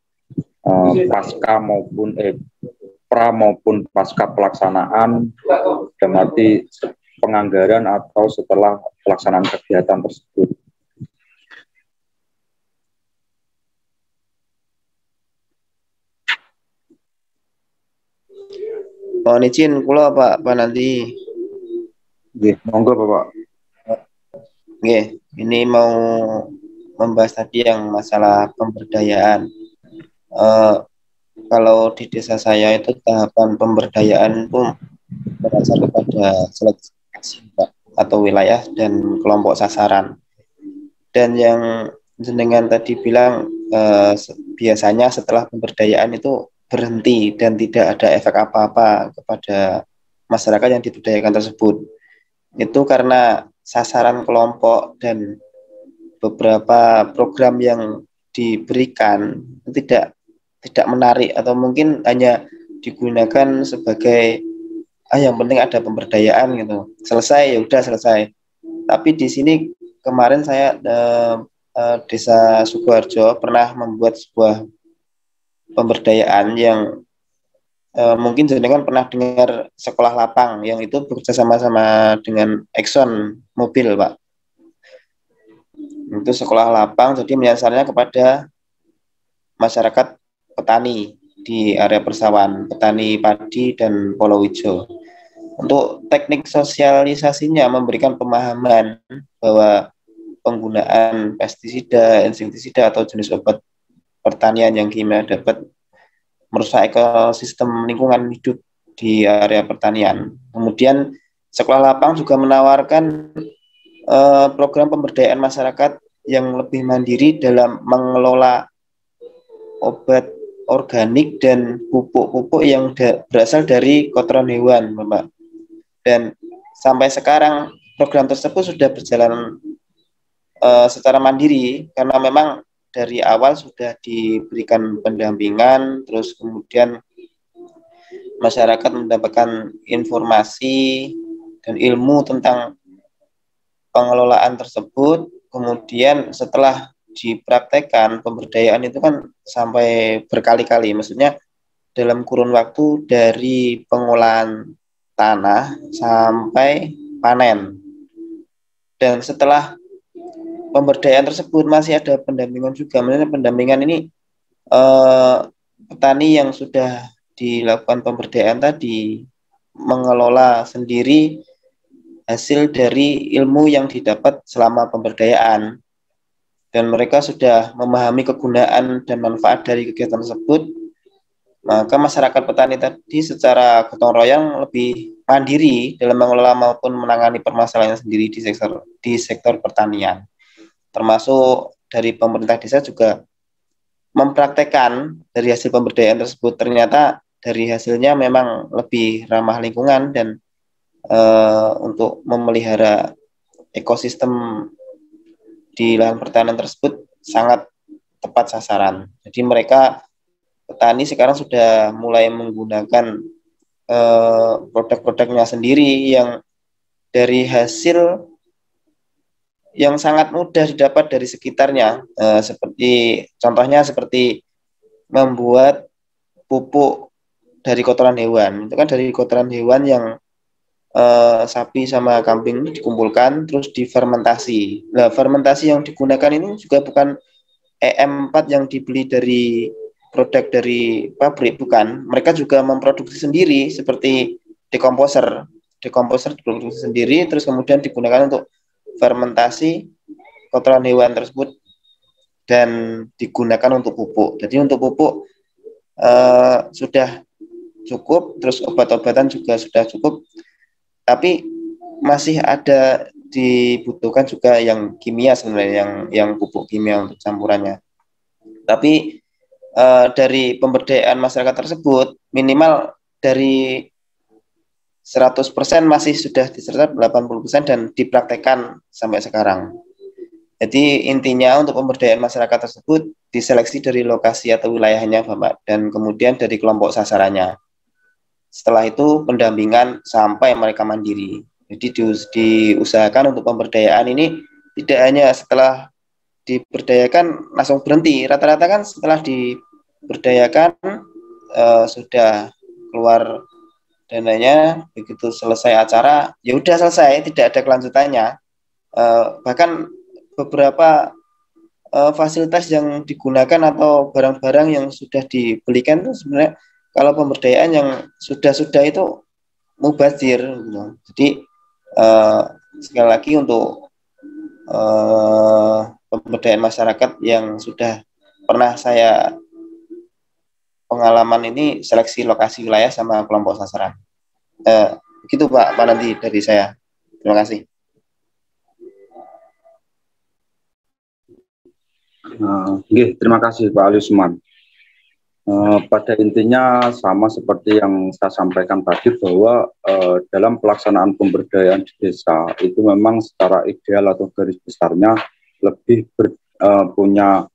Speaker 4: pasca maupun pra maupun pasca pelaksanaan, dan nanti penganggaran atau setelah pelaksanaan kegiatan tersebut.
Speaker 7: Mohon izin kula Pak Pananti.
Speaker 4: Nggih, monggo Bapak.
Speaker 7: Nggih, ini mau membahas tadi yang masalah pemberdayaan. Kalau di desa saya itu tahapan pemberdayaan itu berdasar kepada seleksi Pak, atau wilayah dan kelompok sasaran. Dan yang jenengan tadi bilang biasanya setelah pemberdayaan itu berhenti dan tidak ada efek apa-apa kepada masyarakat yang diberdayakan tersebut. Itu karena sasaran kelompok dan beberapa program yang diberikan tidak menarik, atau mungkin hanya digunakan sebagai yang penting ada pemberdayaan gitu. Selesai ya udah selesai. Tapi di sini kemarin saya Desa Sukoharjo pernah membuat sebuah pemberdayaan yang mungkin jenengan pernah dengar sekolah lapang, yang itu bekerja sama dengan Exxon Mobil Pak. Itu sekolah lapang, jadi menyasarnya kepada masyarakat petani di area persawahan, petani padi dan palawija. Untuk teknik sosialisasinya memberikan pemahaman bahwa penggunaan pestisida, insektisida atau jenis obat pertanian yang kimia dapat merusak ekosistem lingkungan hidup di area pertanian. Kemudian sekolah lapang juga menawarkan program pemberdayaan masyarakat yang lebih mandiri dalam mengelola obat organik dan pupuk-pupuk yang berasal dari kotoran hewan, Bapak. Dan sampai sekarang program tersebut sudah berjalan secara mandiri, karena memang dari awal sudah diberikan pendampingan, terus kemudian masyarakat mendapatkan informasi dan ilmu tentang pengelolaan tersebut. Kemudian setelah dipraktekkan pemberdayaan itu kan sampai berkali-kali, maksudnya dalam kurun waktu dari pengolahan tanah sampai panen. Dan setelah pemberdayaan tersebut masih ada pendampingan juga. Maksudnya pendampingan ini petani yang sudah dilakukan pemberdayaan tadi mengelola sendiri hasil dari ilmu yang didapat selama pemberdayaan, dan mereka sudah memahami kegunaan dan manfaat dari kegiatan tersebut. Maka masyarakat petani tadi secara gotong royong lebih mandiri dalam mengelola maupun menangani permasalahan sendiri di sektor pertanian. Termasuk dari pemerintah desa juga mempraktekkan dari hasil pemberdayaan tersebut. Ternyata dari hasilnya memang lebih ramah lingkungan dan untuk memelihara ekosistem di lahan pertanian tersebut sangat tepat sasaran. Jadi mereka petani sekarang sudah mulai menggunakan produk-produknya sendiri yang dari hasil yang sangat mudah didapat dari sekitarnya, seperti contohnya seperti membuat pupuk dari kotoran hewan. Itu kan dari kotoran hewan yang sapi sama kambing ini dikumpulkan terus difermentasi. Nah, fermentasi yang digunakan ini juga bukan EM4 yang dibeli dari produk dari pabrik, bukan. Mereka juga memproduksi sendiri seperti dekomposer. Dekomposer diproduksi sendiri terus kemudian digunakan untuk fermentasi kotoran hewan tersebut dan digunakan untuk pupuk. Jadi untuk pupuk sudah cukup, terus obat-obatan juga sudah cukup, tapi masih ada dibutuhkan juga yang kimia sebenarnya, yang pupuk kimia untuk campurannya. Tapi dari pemberdayaan masyarakat tersebut minimal dari 100% masih sudah diserap 80% dan dipraktekkan sampai sekarang. Jadi intinya untuk pemberdayaan masyarakat tersebut diseleksi dari lokasi atau wilayahnya, Bapak, dan kemudian dari kelompok sasarannya. Setelah itu pendampingan sampai mereka mandiri. Jadi diusahakan untuk pemberdayaan ini tidak hanya setelah diberdayakan langsung berhenti. Rata-rata kan setelah diberdayakan sudah keluar dananya, begitu selesai acara ya udah selesai, tidak ada kelanjutannya. Bahkan beberapa fasilitas yang digunakan atau barang-barang yang sudah dibelikan itu sebenarnya kalau pemberdayaan yang sudah itu mubazir gitu. Jadi sekali lagi untuk pemberdayaan masyarakat yang sudah pernah saya pengalaman ini seleksi lokasi wilayah sama kelompok sasaran. Begitu Pak Panandi dari saya. Terima kasih.
Speaker 4: Terima kasih Pak Alisman. Pada intinya sama seperti yang saya sampaikan tadi bahwa dalam pelaksanaan pemberdayaan di desa itu memang secara ideal atau garis besarnya lebih punya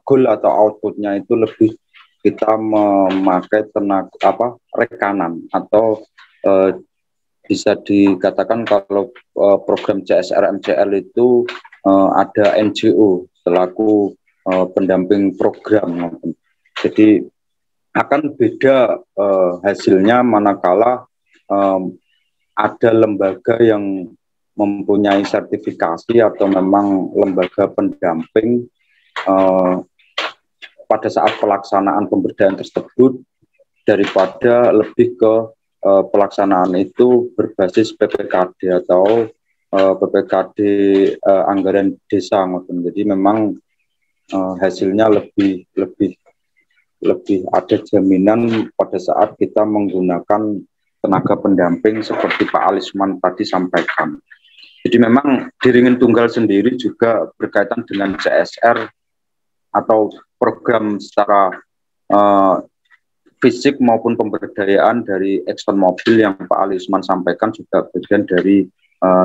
Speaker 4: goal atau outputnya itu lebih kita memakai tenaga rekanan atau bisa dikatakan kalau program CSR MCL itu ada NGO selaku pendamping program. Jadi akan beda hasilnya manakala ada lembaga yang mempunyai sertifikasi atau memang lembaga pendamping pada saat pelaksanaan pemberdayaan tersebut daripada lebih ke pelaksanaan itu berbasis PPKD atau PPKD anggaran desa. Jadi memang hasilnya lebih ada jaminan pada saat kita menggunakan tenaga pendamping seperti Pak Alisman tadi sampaikan. Jadi memang Diringin Tunggal sendiri juga berkaitan dengan CSR atau program secara fisik maupun pemberdayaan dari Exxon Mobil yang Pak Alisman sampaikan juga bagian dari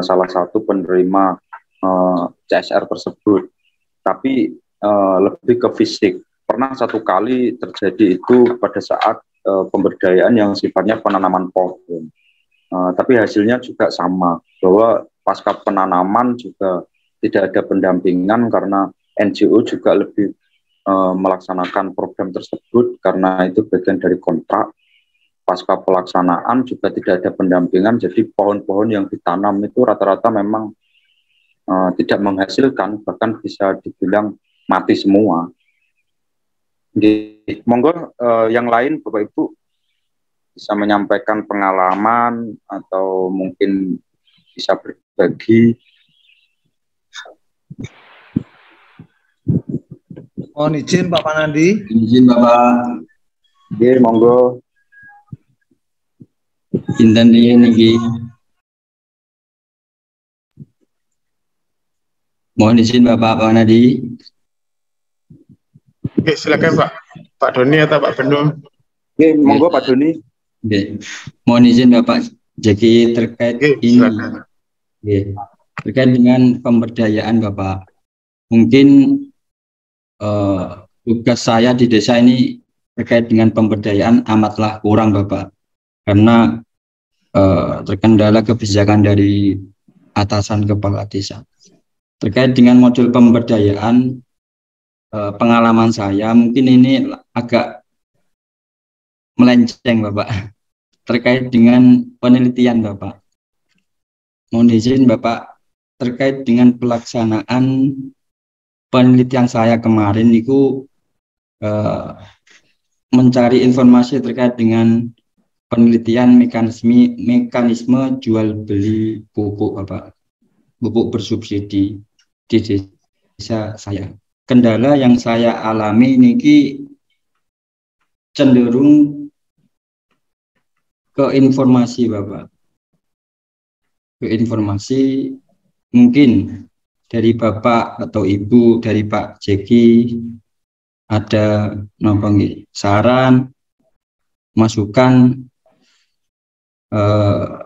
Speaker 4: salah satu penerima CSR tersebut. Tapi lebih ke fisik. Pernah satu kali terjadi itu pada saat pemberdayaan yang sifatnya penanaman pohon. Tapi hasilnya juga sama, bahwa pasca penanaman juga tidak ada pendampingan karena NGO juga lebih melaksanakan program tersebut karena itu bagian dari kontrak. Pasca pelaksanaan juga tidak ada pendampingan, jadi pohon-pohon yang ditanam itu rata-rata memang tidak menghasilkan, bahkan bisa dibilang mati semua. Monggo yang lain Bapak Ibu bisa menyampaikan pengalaman atau mungkin bisa berbagi.
Speaker 8: Mohon izin Pak Panandi.
Speaker 9: Izin Bapak.
Speaker 4: Oke, monggo.
Speaker 9: Intan niki. Mohon izin Bapak Panandi.
Speaker 10: Oke, silakan Pak Doni atau Pak Benu.
Speaker 4: Oke, monggo Pak Doni.
Speaker 9: Oke. Mohon izin Bapak Jeki terkait ini. Oke. Terkait dengan pemberdayaan Bapak. Mungkin tugas saya di desa ini terkait dengan pemberdayaan amatlah kurang Bapak, karena terkendala kebijakan dari atasan kepala desa. Terkait dengan modul pemberdayaan, pengalaman saya mungkin ini agak melenceng Bapak, terkait dengan penelitian Bapak. Mohon izin Bapak, terkait dengan pelaksanaan penelitian saya kemarin itu mencari informasi terkait dengan penelitian mekanisme jual beli pupuk Bapak, pupuk bersubsidi di desa saya. Kendala yang saya alami ini cenderung ke informasi Bapak, ke informasi mungkin dari Bapak atau Ibu, dari Pak Jeki ada saran, masukan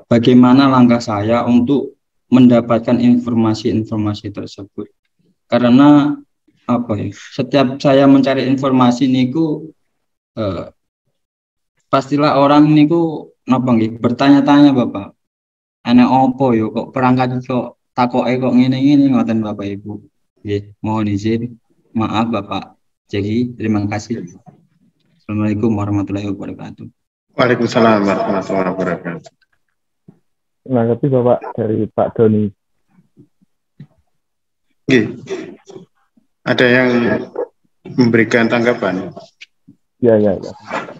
Speaker 9: bagaimana langkah saya untuk mendapatkan informasi-informasi tersebut. Karena setiap saya mencari informasi niku pastilah orang niku bertanya-tanya Bapak. Ana opo yo kok perangkat kok takoke kok ngene-ngene ngoten Bapak Ibu. Oke, mohon izin. Maaf Bapak. Jadi terima kasih. Assalamualaikum warahmatullahi wabarakatuh.
Speaker 10: Waalaikumsalam warahmatullahi wabarakatuh.
Speaker 11: Terima kasih Bapak dari Pak Doni.
Speaker 10: Oke. Ada yang memberikan tanggapan?
Speaker 11: Ya.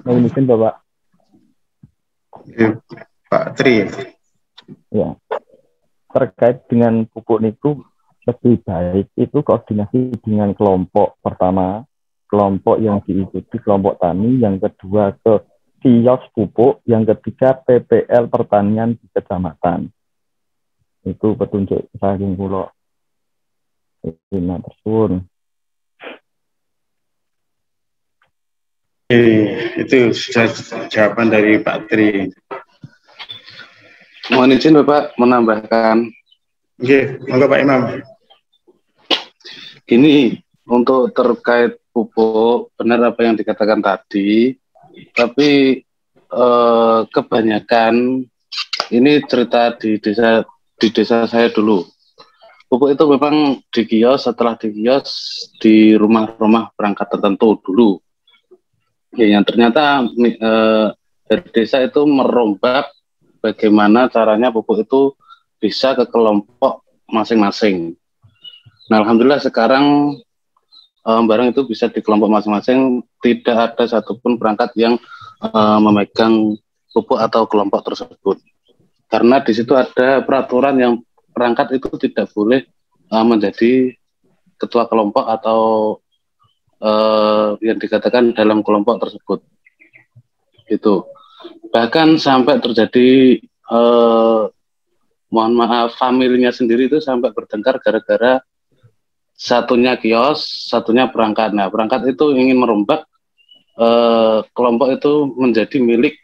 Speaker 11: Mohon izin Bapak.
Speaker 10: Pak Tri.
Speaker 11: Ya. Terkait dengan pupuk niku lebih baik itu koordinasi dengan kelompok pertama, kelompok yang diikuti kelompok tani, yang kedua ke kios pupuk, yang ketiga PPL pertanian di kecamatan. Itu petunjuk saking kula. Terima kasih.
Speaker 10: Itu sudah jawaban dari Pak Tri.
Speaker 12: Mohon izin Bapak menambahkan.
Speaker 10: Oke, monggo Pak Imam.
Speaker 12: Gini, untuk terkait pupuk, benar apa yang dikatakan tadi, tapi kebanyakan ini cerita di desa saya dulu. Pupuk itu memang di kios, setelah di kios di rumah-rumah perangkat tertentu dulu. Ya, yang ternyata dari desa itu merombak bagaimana caranya pupuk itu bisa ke kelompok masing-masing. Nah, alhamdulillah sekarang barang itu bisa di kelompok masing-masing, tidak ada satupun perangkat yang memegang pupuk atau kelompok tersebut. Karena di situ ada peraturan yang perangkat itu tidak boleh menjadi ketua kelompok atau yang dikatakan dalam kelompok tersebut. Itu bahkan sampai terjadi mohon maaf, familinya sendiri itu sampai bertengkar gara-gara satunya kios, satunya perangkat. Nah, perangkat itu ingin merombak kelompok itu menjadi milik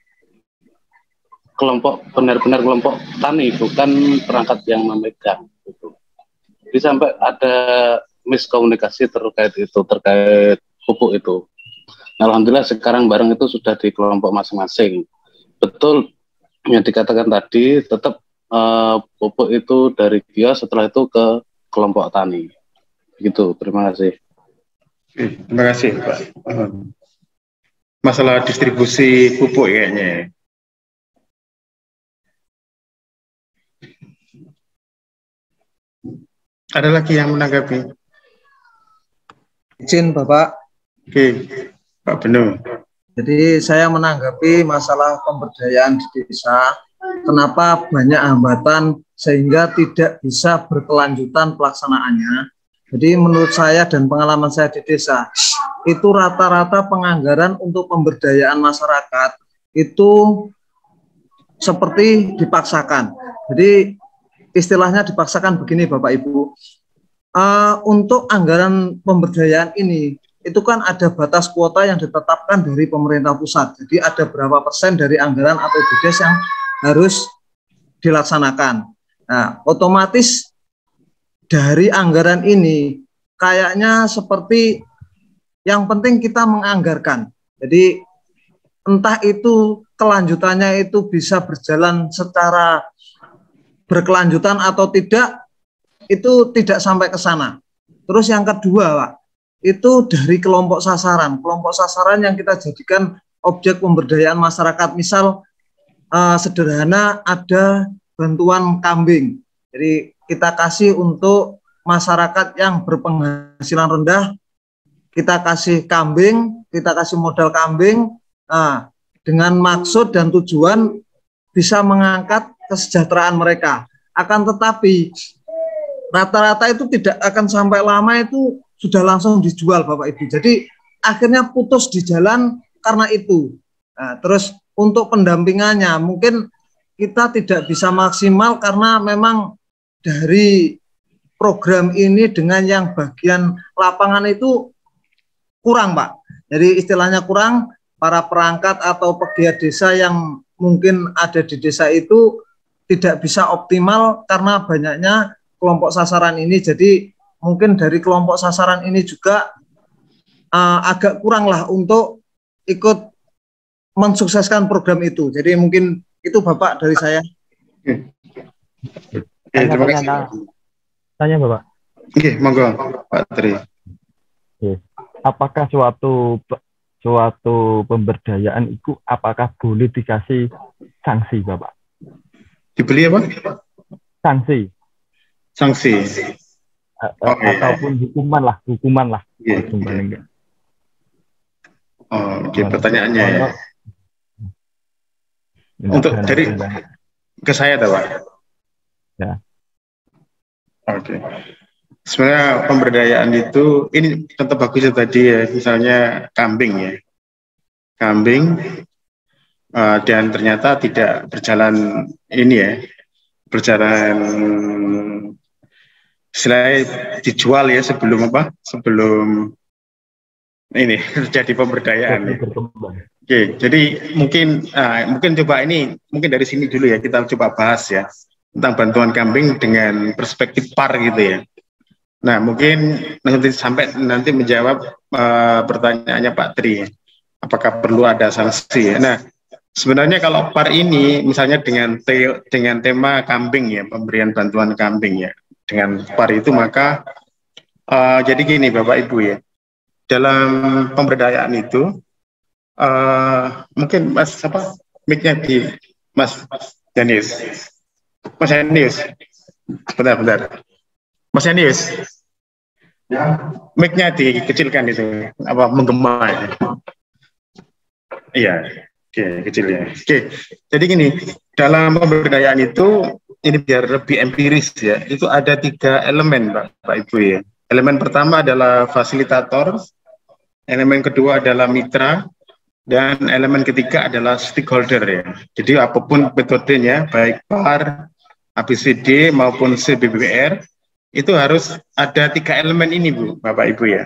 Speaker 12: kelompok, benar-benar kelompok tani, bukan perangkat yang memegang. Gitu. Jadi sampai ada miskomunikasi terkait pupuk itu. Nah, alhamdulillah sekarang barang itu sudah di kelompok masing-masing. Betul yang dikatakan tadi, tetap pupuk itu dari kios, setelah itu ke kelompok tani. Gitu, terima kasih.
Speaker 10: Terima kasih Pak. Masalah distribusi pupuk kayaknya. Ada lagi yang menanggapi?
Speaker 8: Izin Bapak.
Speaker 10: Oke, Pak Benu.
Speaker 8: Jadi saya menanggapi masalah pemberdayaan di desa, kenapa banyak hambatan sehingga tidak bisa berkelanjutan pelaksanaannya. Jadi menurut saya dan pengalaman saya di desa, itu rata-rata penganggaran untuk pemberdayaan masyarakat itu seperti dipaksakan. Jadi istilahnya dipaksakan begini Bapak Ibu, untuk anggaran pemberdayaan ini, itu kan ada batas kuota yang ditetapkan dari pemerintah pusat. Jadi ada berapa persen dari anggaran atau BDES yang harus dilaksanakan. Nah, otomatis dari anggaran ini kayaknya seperti yang penting kita menganggarkan. Jadi entah itu kelanjutannya itu bisa berjalan secara berkelanjutan atau tidak, itu tidak sampai ke sana. Terus yang kedua, Pak, itu dari kelompok sasaran. Kelompok sasaran yang kita jadikan objek pemberdayaan masyarakat. Misal sederhana ada bantuan kambing. Jadi kita kasih untuk masyarakat yang berpenghasilan rendah, kita kasih kambing, kita kasih modal kambing, dengan maksud dan tujuan bisa mengangkat kesejahteraan mereka. Akan tetapi rata-rata itu tidak akan sampai lama, itu sudah langsung dijual Bapak Ibu. Jadi akhirnya putus di jalan karena itu. Nah, terus untuk pendampingannya mungkin kita tidak bisa maksimal karena memang dari program ini dengan yang bagian lapangan itu kurang Pak. Jadi istilahnya kurang, para perangkat atau pegiat desa yang mungkin ada di desa itu tidak bisa optimal karena banyaknya kelompok sasaran ini. Jadi mungkin dari kelompok sasaran ini juga agak kurang lah untuk ikut mensukseskan program itu. Jadi mungkin itu Bapak dari saya.
Speaker 11: Tanya Bapak.
Speaker 10: Oke, monggo Pak Tri.
Speaker 11: Oke. Apakah suatu pemberdayaan itu apakah boleh dikasih sanksi, Bapak?
Speaker 10: Dibeli apa?
Speaker 11: Sanksi.
Speaker 10: Sanksi.
Speaker 11: Ataupun hukuman lah.
Speaker 10: Iya. Oh, oke, pertanyaannya ya. Untuk dari ke saya, Pak.
Speaker 11: Ya.
Speaker 10: Oke. Sebenarnya pemberdayaan itu ini contoh bagusnya tadi ya, misalnya kambing ya. Kambing dan ternyata tidak berjalan ini ya, berjalan istilahnya dijual ya sebelum apa? Sebelum ini terjadi pemberdayaan. Ya. Oke, jadi mungkin coba ini mungkin dari sini dulu ya kita coba bahas ya tentang bantuan kambing dengan perspektif PAR gitu ya. Nah, mungkin nanti menjawab pertanyaannya Pak Tri, apakah perlu ada sanksi? Nah, sebenarnya kalau PAR ini, misalnya dengan tema kambing ya, pemberian bantuan kambing ya, dengan PAR itu maka jadi gini Bapak Ibu ya, dalam pemberdayaan itu mungkin Mas apa mic-nya di Mas Danius, bentar. Mas Yanius, mic-nya dikecilkan itu, apa menggema ya? Iya, oke, kecil ya. Oke, jadi gini, dalam pemberdayaan itu, ini biar lebih empiris ya, itu ada 3 elemen Bapak Ibu ya. Elemen pertama adalah fasilitator, elemen kedua adalah mitra, dan elemen ketiga adalah stakeholder ya. Jadi apapun metodenya, baik PAR, ABCD maupun CBBR, itu harus ada 3 elemen ini Bu, Bapak Ibu ya.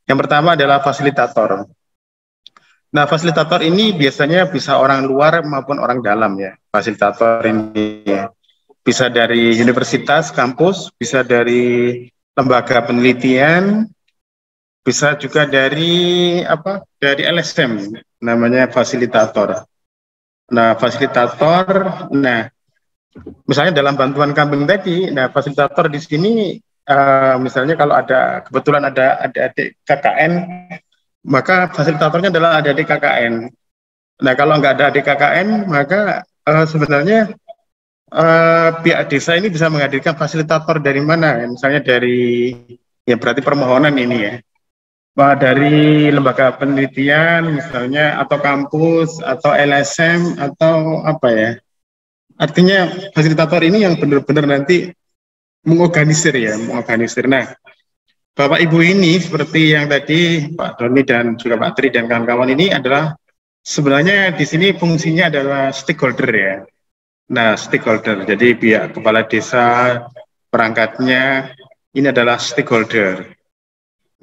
Speaker 10: Yang pertama adalah fasilitator. Nah, fasilitator ini biasanya bisa orang luar maupun orang dalam ya. Fasilitator ini ya. Bisa dari universitas, kampus, bisa dari lembaga penelitian, bisa juga dari dari LSM, namanya fasilitator. Nah, misalnya dalam bantuan kambing tadi, nah fasilitator di sini misalnya kalau kebetulan ada adik KKN, maka fasilitatornya adalah adik KKN. Nah kalau nggak ada adik KKN, maka sebenarnya pihak desa ini bisa menghadirkan fasilitator dari mana? Misalnya dari berarti permohonan ini ya, dari lembaga penelitian misalnya, atau kampus, atau LSM, atau apa ya. Artinya fasilitator ini yang benar-benar nanti mengorganisir. Nah, Bapak Ibu ini seperti yang tadi Pak Doni dan juga Pak Tri dan kawan-kawan ini adalah sebenarnya di sini fungsinya adalah stakeholder ya. Nah, stakeholder. Jadi pihak kepala desa, perangkatnya ini adalah stakeholder.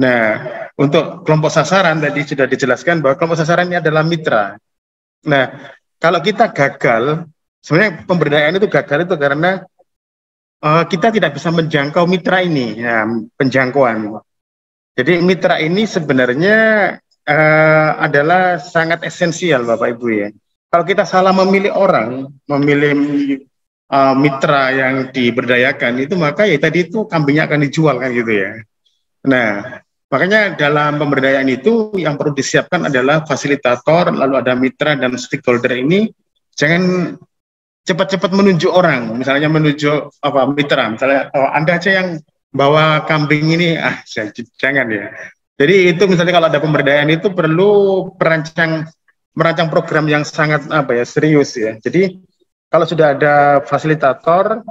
Speaker 10: Nah, untuk kelompok sasaran tadi sudah dijelaskan bahwa kelompok sasaran ini adalah mitra. Nah, kalau kita gagal, sebenarnya pemberdayaan itu gagal itu karena kita tidak bisa menjangkau mitra ini, ya, penjangkauan. Jadi mitra ini sebenarnya adalah sangat esensial Bapak Ibu ya. Kalau kita salah memilih orang, memilih mitra yang diberdayakan itu, maka ya tadi itu kambingnya akan dijual kan gitu ya. Nah, makanya dalam pemberdayaan itu yang perlu disiapkan adalah fasilitator, lalu ada mitra dan stakeholder ini. Jangan cepat-cepat menunjuk orang, misalnya menunjuk mitra, misalnya Anda aja yang bawa kambing ini, jangan ya. Jadi itu misalnya kalau ada pemberdayaan itu perlu merancang program yang sangat serius ya. Jadi kalau sudah ada fasilitator,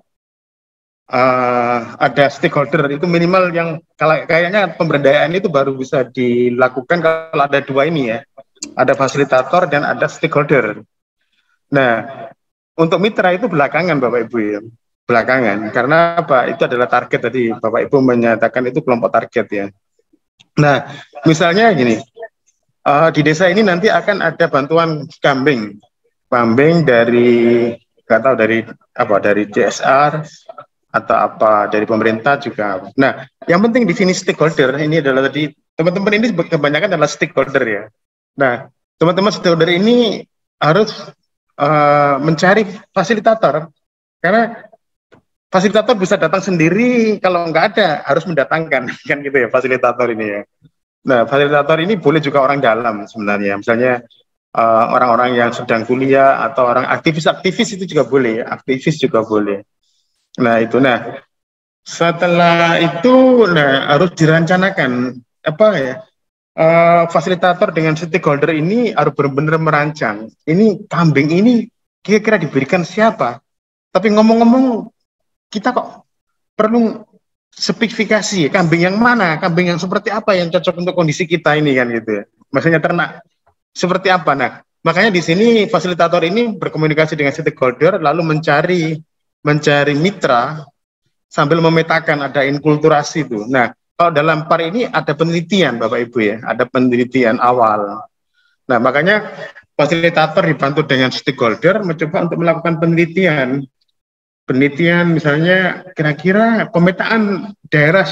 Speaker 10: ada stakeholder, itu minimal yang kayaknya pemberdayaan itu baru bisa dilakukan kalau ada 2 ini ya, ada fasilitator dan ada stakeholder. Nah, untuk mitra itu belakangan Bapak Ibu ya, belakangan. Karena apa? Itu adalah target tadi Bapak Ibu menyatakan itu kelompok target ya. Nah, misalnya gini, di desa ini nanti akan ada bantuan kambing dari dari CSR atau dari pemerintah juga. Nah, yang penting di sini stakeholder ini adalah tadi teman-teman ini kebanyakan adalah stakeholder ya. Nah, teman-teman stakeholder ini harus mencari fasilitator, karena fasilitator bisa datang sendiri, kalau nggak ada harus mendatangkan, kan gitu ya fasilitator ini ya. Nah, fasilitator ini boleh juga orang dalam sebenarnya, misalnya orang-orang yang sedang kuliah atau orang aktivis-aktivis itu juga boleh, aktivis juga boleh. Nah itu, nah setelah itu harus direncanakan apa ya, fasilitator dengan stakeholder ini harus benar-benar merancang. Ini kambing ini kira-kira diberikan siapa? Tapi ngomong-ngomong, kita kok perlu spesifikasi kambing yang mana, kambing yang seperti apa yang cocok untuk kondisi kita ini kan gitu ya. Maksudnya ternak seperti apa? Nah, makanya di sini fasilitator ini berkomunikasi dengan stakeholder, lalu mencari mitra sambil memetakan, ada inkulturasi itu. Nah, kalau dalam PAR ini ada penelitian, Bapak Ibu ya, ada penelitian awal. Nah, makanya fasilitator dibantu dengan stakeholder mencoba untuk melakukan penelitian. Penelitian misalnya kira-kira pemetaan daerah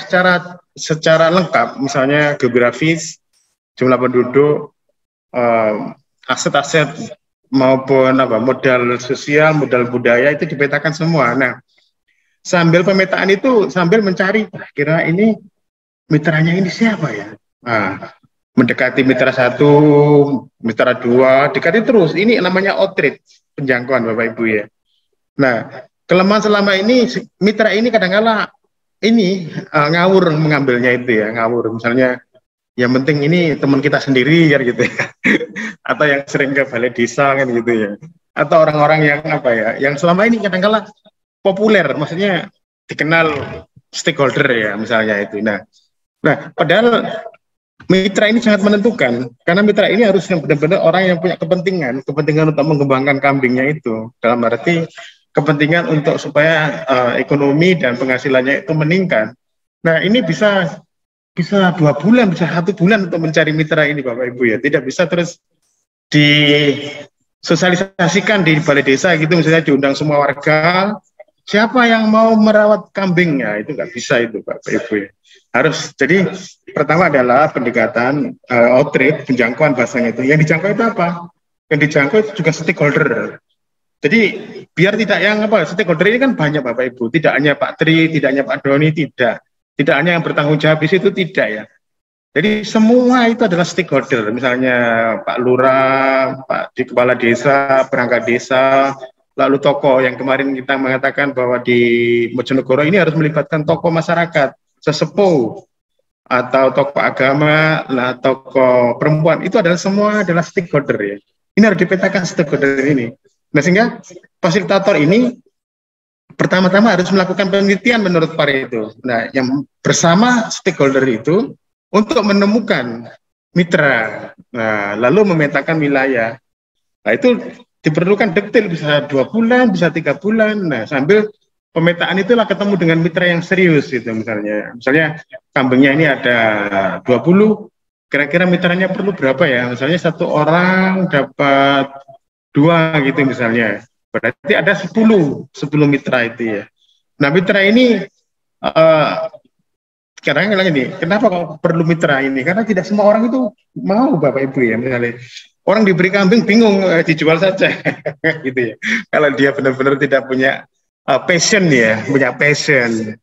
Speaker 10: secara lengkap, misalnya geografis, jumlah penduduk, aset-aset maupun modal sosial, modal budaya itu dipetakan semua. Nah, sambil pemetaan itu sambil mencari kira ini mitranya ini siapa ya. Nah, mendekati mitra 1, mitra 2, dekati terus. Ini namanya outreach, penjangkauan Bapak Ibu ya. Nah, kelemahan selama ini mitra ini kadang-kala ini ngawur mengambilnya itu ya, ngawur. Misalnya yang penting ini teman kita sendiri ya gitu ya. Atau yang sering ke balai desa kan gitu ya. Atau orang-orang yang yang selama ini kadang-kala populer, maksudnya dikenal stakeholder ya misalnya itu. Nah, padahal mitra ini sangat menentukan, karena mitra ini harus yang benar-benar orang yang punya kepentingan untuk mengembangkan kambingnya itu. Dalam arti kepentingan untuk supaya ekonomi dan penghasilannya itu meningkat. Nah, ini bisa 2 bulan, bisa 1 bulan untuk mencari mitra ini Bapak Ibu ya. Tidak bisa terus disosialisasikan di balai desa gitu, misalnya diundang semua warga, siapa yang mau merawat kambingnya, itu nggak bisa itu Bapak Ibu ya. Harus, jadi pertama adalah pendekatan outreach, penjangkauan bahasanya itu. Yang dijangkau itu apa? Yang dijangkau itu juga stakeholder. Jadi biar tidak stakeholder ini kan banyak Bapak Ibu, tidak hanya Pak Tri, tidak hanya Pak Doni, tidak hanya yang bertanggung jawab di situ, tidak ya. Jadi semua itu adalah stakeholder, misalnya Pak Lurah, Pak Kepala Desa, perangkat desa, lalu tokoh yang kemarin kita mengatakan bahwa di Bojonegoro ini harus melibatkan tokoh masyarakat, sesepuh, atau tokoh agama, tokoh perempuan, itu semua adalah stakeholder ya. Ini harus dipetakan stakeholder ini. Nah, sehingga fasilitator ini pertama-tama harus melakukan penelitian menurut PAR itu. Nah, yang bersama stakeholder itu untuk menemukan mitra, lalu memetakan wilayah. Nah, itu diperlukan detail, bisa 2 bulan, bisa 3 bulan. Nah, sambil pemetaan itulah ketemu dengan mitra yang serius gitu misalnya. Misalnya kambingnya ini ada 20, kira-kira mitranya perlu berapa ya? Misalnya 1 orang dapat 2 gitu misalnya. Berarti ada 10 mitra itu ya. Nah, mitra ini sekarang ini, kenapa kok perlu mitra ini? Karena tidak semua orang itu mau Bapak Ibu ya, misalnya orang diberi kambing bingung, dijual saja gitu ya. Kalau dia benar-benar tidak punya passion ya, punya passion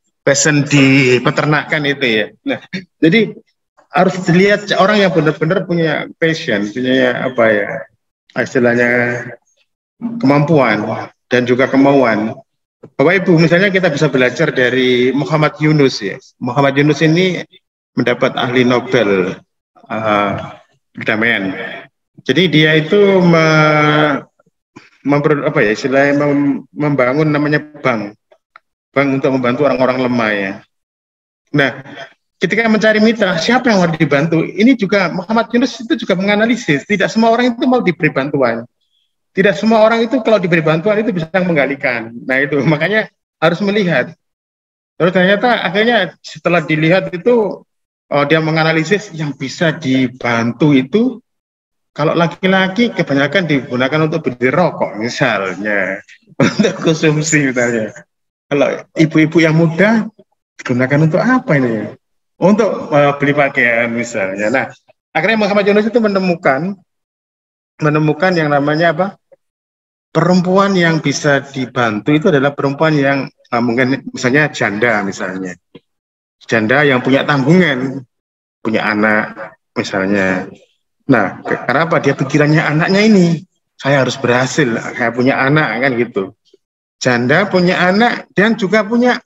Speaker 10: di peternakan itu ya. Nah, jadi harus dilihat orang yang benar-benar punya passion, punya istilahnya kemampuan dan juga kemauan. Bapak Ibu, misalnya kita bisa belajar dari Muhammad Yunus ya. Muhammad Yunus ini mendapat ahli Nobel perdamaian. Jadi dia itu membangun namanya bank untuk membantu orang-orang lemah ya. Nah, ketika mencari mitra, siapa yang harus dibantu? Ini juga Muhammad Yunus itu juga menganalisis. Tidak semua orang itu mau diberi bantuan. Tidak semua orang itu kalau diberi bantuan itu bisa menggalikan. Nah itu makanya harus melihat. Terus ternyata akhirnya setelah dilihat itu dia menganalisis yang bisa dibantu itu kalau laki-laki kebanyakan digunakan untuk beli rokok misalnya, untuk konsumsi misalnya. Kalau ibu-ibu yang muda digunakan untuk apa ini? Untuk beli pakaian misalnya. Nah akhirnya Muhammad Yunus itu menemukan yang namanya perempuan yang bisa dibantu itu adalah perempuan yang mungkin misalnya janda misalnya. Janda yang punya tanggungan, punya anak misalnya. Nah, karena apa? Dia pikirannya anaknya ini, saya harus berhasil, saya punya anak kan gitu. Janda punya anak dan juga punya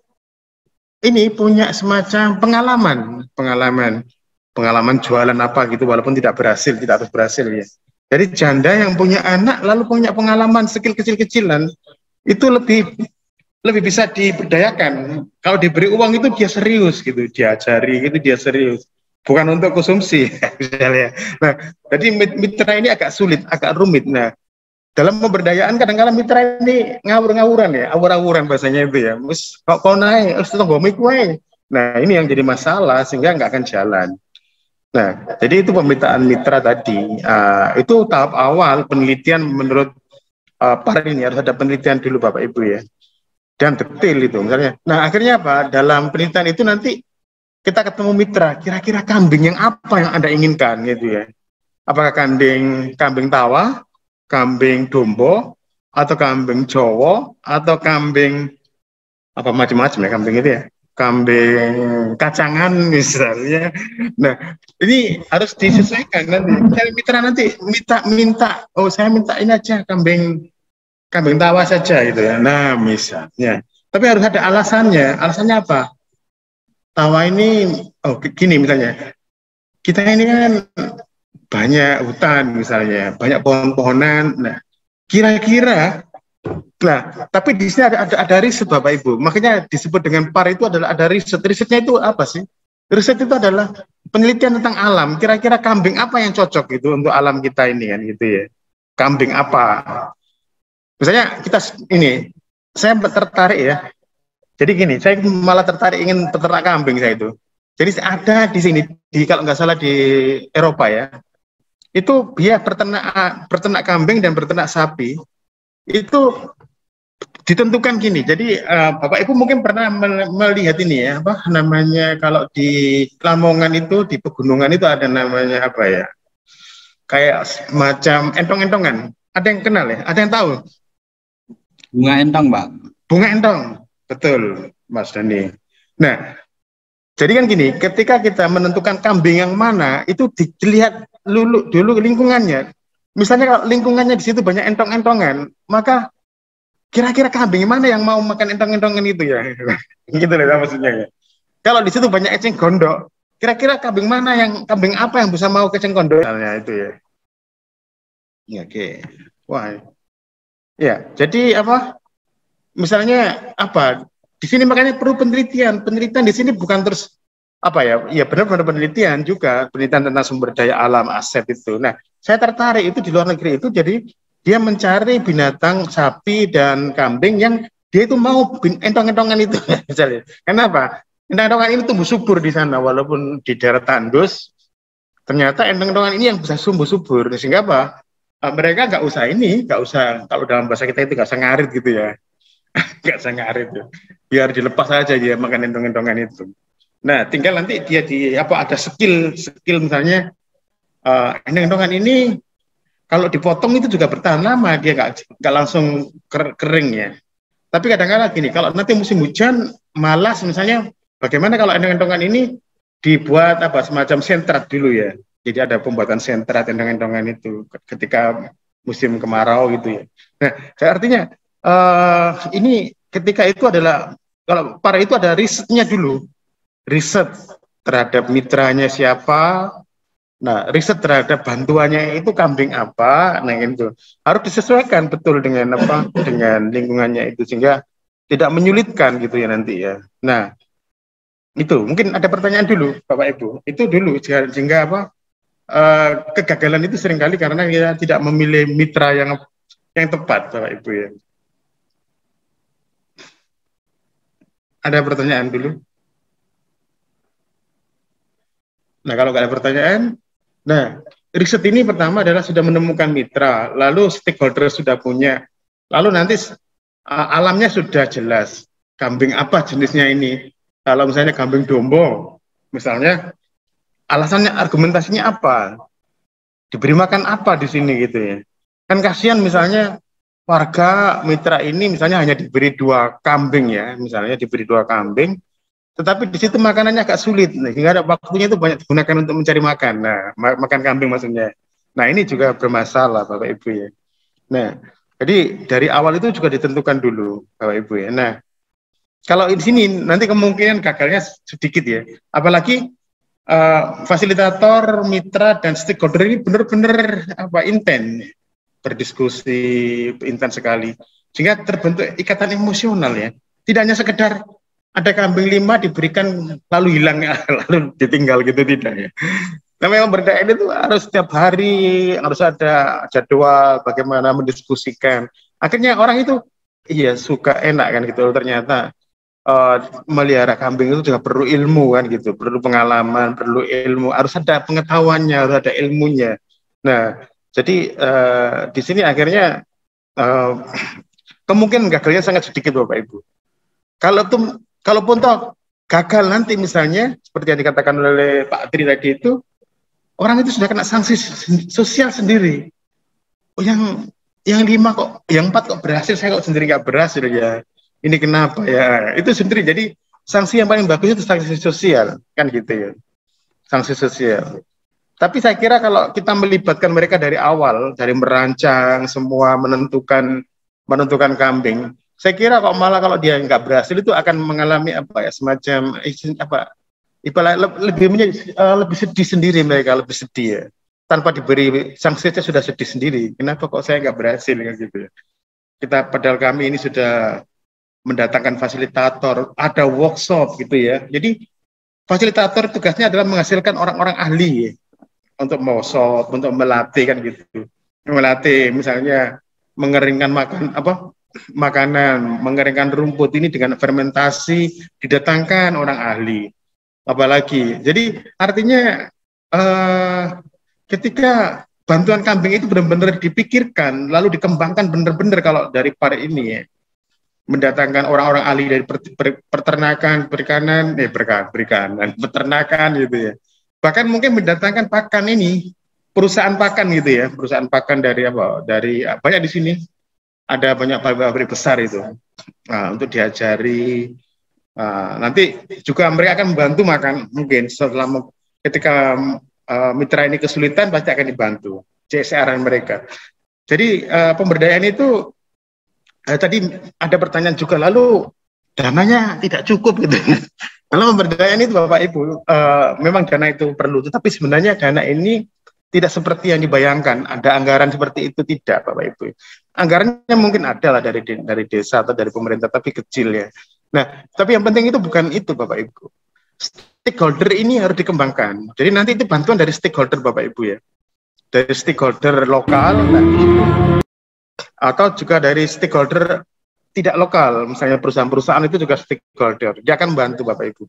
Speaker 10: semacam pengalaman jualan apa gitu, walaupun tidak terus berhasil ya. Jadi janda yang punya anak lalu punya pengalaman skill kecil-kecilan itu lebih bisa diberdayakan. Kalau diberi uang itu dia serius gitu, diajari gitu dia serius, bukan untuk konsumsi misalnya. Nah, jadi mitra ini agak sulit, agak rumit. Nah, dalam pemberdayaan kadang-kadang mitra ini ngawur-ngawuran ya, awur-awuran bahasanya itu ya. Mus kok naik, tonggomi kue. Nah, ini yang jadi masalah sehingga nggak akan jalan. Nah, jadi itu pemeritaan mitra tadi. Itu tahap awal penelitian menurut par ini harus ada penelitian dulu Bapak Ibu ya. Dan detail itu misalnya. Nah, akhirnya apa? Dalam penelitian itu nanti kita ketemu mitra, kira-kira kambing yang apa yang Anda inginkan gitu ya. Apakah kambing tawa, kambing dombo, atau kambing Jawa, atau kambing apa macam-macam ya kambing itu ya. Kambing kacangan misalnya. Nah, ini harus disesuaikan nanti. Mitra nanti minta, oh saya minta ini aja kambing tawa saja gitu ya. Nah, misalnya. Tapi harus ada alasannya. Alasannya apa? Tawa ini, oh gini misalnya. Kita ini kan banyak hutan misalnya, banyak pohon-pohonan. Nah, kira-kira tapi di sini ada riset Bapak Ibu. Makanya disebut dengan par itu adalah ada riset. Risetnya itu apa sih? Riset itu adalah penelitian tentang alam. Kira-kira kambing apa yang cocok gitu untuk alam kita ini kan gitu ya. Kambing apa? Misalnya saya tertarik ya. Jadi gini, saya malah tertarik ingin peternak kambing saya itu. Jadi ada di sini kalau nggak salah di Eropa ya. Itu dia berternak kambing dan berternak sapi. Itu ditentukan gini. Jadi Bapak Ibu mungkin pernah melihat ini ya, apa namanya kalau di Lamongan itu di pegunungan itu ada namanya apa ya? Kayak semacam entong-entongan. Ada yang kenal ya? Ada yang tahu?
Speaker 9: Bunga entong, Pak.
Speaker 10: Bunga entong. Betul, Mas Dani. Nah, jadi kan gini, ketika kita menentukan kambing yang mana, itu dilihat dulu lingkungannya. Misalnya kalau lingkungannya di situ banyak entong-entongan, maka kira-kira kambing mana yang mau makan entong-entongan itu ya? Gitu loh maksudnya ya. Kalau di situ banyak eceng gondok, kira-kira kambing apa yang bisa mau ke eceng gondok? Misalnya itu ya. Ya, oke. Wah. Ya, jadi apa? Misalnya apa? Di sini makanya perlu penelitian. Penelitian di sini bukan terus apa ya? Ya benar-benar penelitian juga, penelitian tentang sumber daya alam, aset itu. Nah, saya tertarik itu di luar negeri itu, jadi dia mencari binatang sapi dan kambing yang dia itu mau entong-entongan itu misalnya. Kenapa? Entong-entongan ini tumbuh subur di sana walaupun di daerah tandus. Ternyata entong-entongan ini yang bisa tumbuh subur sehingga apa? Mereka nggak usah kalau dalam bahasa kita itu nggak usah ngarit gitu ya. Nggak usah ngarit ya. Biar dilepas aja dia makan entong-entongan itu. Nah, tinggal nanti dia ada skill misalnya entong-entongan ini kalau dipotong itu juga bertahan lama, dia nggak langsung kering ya. Tapi kadang-kadang gini, kalau nanti musim hujan malas misalnya, bagaimana kalau entong-entongan ini dibuat semacam sentrat dulu ya. Jadi ada pembuatan sentrat entong-entongan itu ketika musim kemarau gitu ya. Nah, artinya ini ketika itu adalah kalau para itu ada risetnya dulu, riset terhadap mitranya siapa. Nah, riset terhadap bantuannya itu kambing apa, nah itu harus disesuaikan betul dengan dengan lingkungannya itu sehingga tidak menyulitkan gitu ya nanti ya. Nah, itu mungkin ada pertanyaan dulu, Bapak Ibu. Itu dulu sehingga kegagalan itu seringkali karena kita tidak memilih mitra yang tepat, Bapak Ibu ya. Ada pertanyaan dulu? Nah, kalau nggak ada pertanyaan, nah, riset ini pertama adalah sudah menemukan mitra, lalu stakeholder sudah punya, lalu nanti alamnya sudah jelas, kambing apa jenisnya ini. Kalau misalnya kambing dombo, misalnya, alasannya, argumentasinya apa? Diberi makan apa di sini gitu ya? Kan kasihan misalnya warga mitra ini misalnya hanya diberi 2 kambing ya, misalnya diberi 2 kambing, tetapi di situ makanannya agak sulit, sehingga ada waktunya itu banyak digunakan untuk mencari makan. Nah, makan kambing maksudnya. Nah, ini juga bermasalah Bapak Ibu ya. Nah, jadi dari awal itu juga ditentukan dulu Bapak Ibu ya. Nah, kalau di sini nanti kemungkinan gagalnya sedikit ya. Apalagi fasilitator, mitra dan stakeholder ini benar-benar intens berdiskusi, intens sekali. Sehingga terbentuk ikatan emosional ya. Tidak hanya sekedar ada kambing 5 diberikan lalu hilang lalu ditinggal gitu, tidak ya. Nah, memang pemberdayaan itu harus setiap hari, harus ada jadwal bagaimana mendiskusikan. Akhirnya orang itu iya suka enak kan gitu. Ternyata melihara kambing itu juga perlu ilmu kan gitu, perlu pengalaman, perlu ilmu, harus ada pengetahuannya, harus ada ilmunya. Nah, jadi di sini akhirnya kemungkinan gagalnya sangat sedikit Bapak Ibu. Kalaupun toh gagal nanti misalnya seperti yang dikatakan oleh Pak Tri tadi itu, orang itu sudah kena sanksi sosial sendiri. Oh, yang 5 kok, yang 4 kok berhasil, saya kok sendiri nggak berhasil ya. Ini kenapa ya? Itu sendiri. Jadi sanksi yang paling bagus itu sanksi sosial kan gitu ya. Sanksi sosial. Tapi saya kira kalau kita melibatkan mereka dari awal, dari merancang semua, menentukan kambing, saya kira kok malah kalau dia nggak berhasil itu akan mengalami semacam lebih sedih sendiri, mereka lebih sedih ya. Tanpa diberi sanksi saja sudah sedih sendiri. Kenapa kok saya nggak berhasil gitu ya? Padahal kami ini sudah mendatangkan fasilitator, ada workshop gitu ya. Jadi fasilitator tugasnya adalah menghasilkan orang-orang ahli ya, untuk workshop, untuk melatih kan gitu. Melatih misalnya mengeringkan makanan, mengeringkan rumput ini dengan fermentasi, didatangkan orang ahli. Apalagi, jadi artinya ketika bantuan kambing itu benar-benar dipikirkan, lalu dikembangkan benar-benar kalau dari para ini ya, mendatangkan orang-orang ahli dari peternakan, perikanan, peternakan gitu ya. Bahkan mungkin mendatangkan pakan ini, perusahaan pakan gitu ya, perusahaan pakan dari banyak di sini. Ada banyak pabrik besar itu, untuk diajari. Nanti juga mereka akan membantu makan, mungkin ketika mitra ini kesulitan pasti akan dibantu CSR mereka. Jadi pemberdayaan itu tadi ada pertanyaan juga, lalu dananya tidak cukup gitu. Kalau pemberdayaan itu Bapak Ibu memang dana itu perlu, tetapi sebenarnya dana ini tidak seperti yang dibayangkan. Ada anggaran seperti itu tidak, Bapak Ibu. Anggarannya mungkin ada lah dari desa atau dari pemerintah, tapi kecil ya. Nah, tapi yang penting itu bukan itu, Bapak Ibu. Stakeholder ini harus dikembangkan. Jadi nanti itu bantuan dari stakeholder, Bapak Ibu ya. Dari stakeholder lokal, atau juga dari stakeholder tidak lokal. Misalnya perusahaan-perusahaan itu juga stakeholder. Dia akan bantu, Bapak Ibu.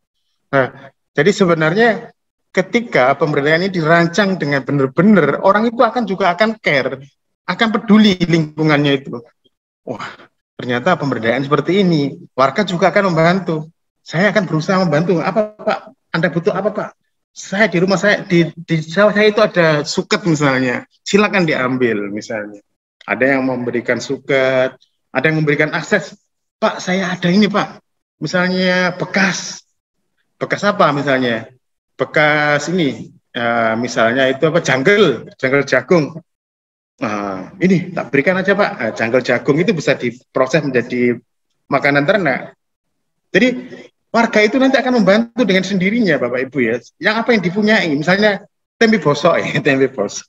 Speaker 10: Nah, jadi sebenarnya ketika pemberdayaan ini dirancang dengan benar-benar, orang itu juga akan care, akan peduli lingkungannya itu. Wah, ternyata pemberdayaan seperti ini, warga juga akan membantu. Saya akan berusaha membantu. Apa Pak? Anda butuh apa Pak? Saya di rumah saya, di sawah saya itu ada suket misalnya, silakan diambil misalnya. Ada yang memberikan suket, ada yang memberikan akses. Pak, saya ada ini Pak, misalnya bekas apa misalnya? Bekas ini, misalnya itu janggal jagung. Ini tak berikan aja Pak, janggal jagung itu bisa diproses menjadi makanan ternak. Jadi warga itu nanti akan membantu dengan sendirinya Bapak Ibu ya. Yang apa yang dipunyai, misalnya tempe bosok ya, tempe bosok.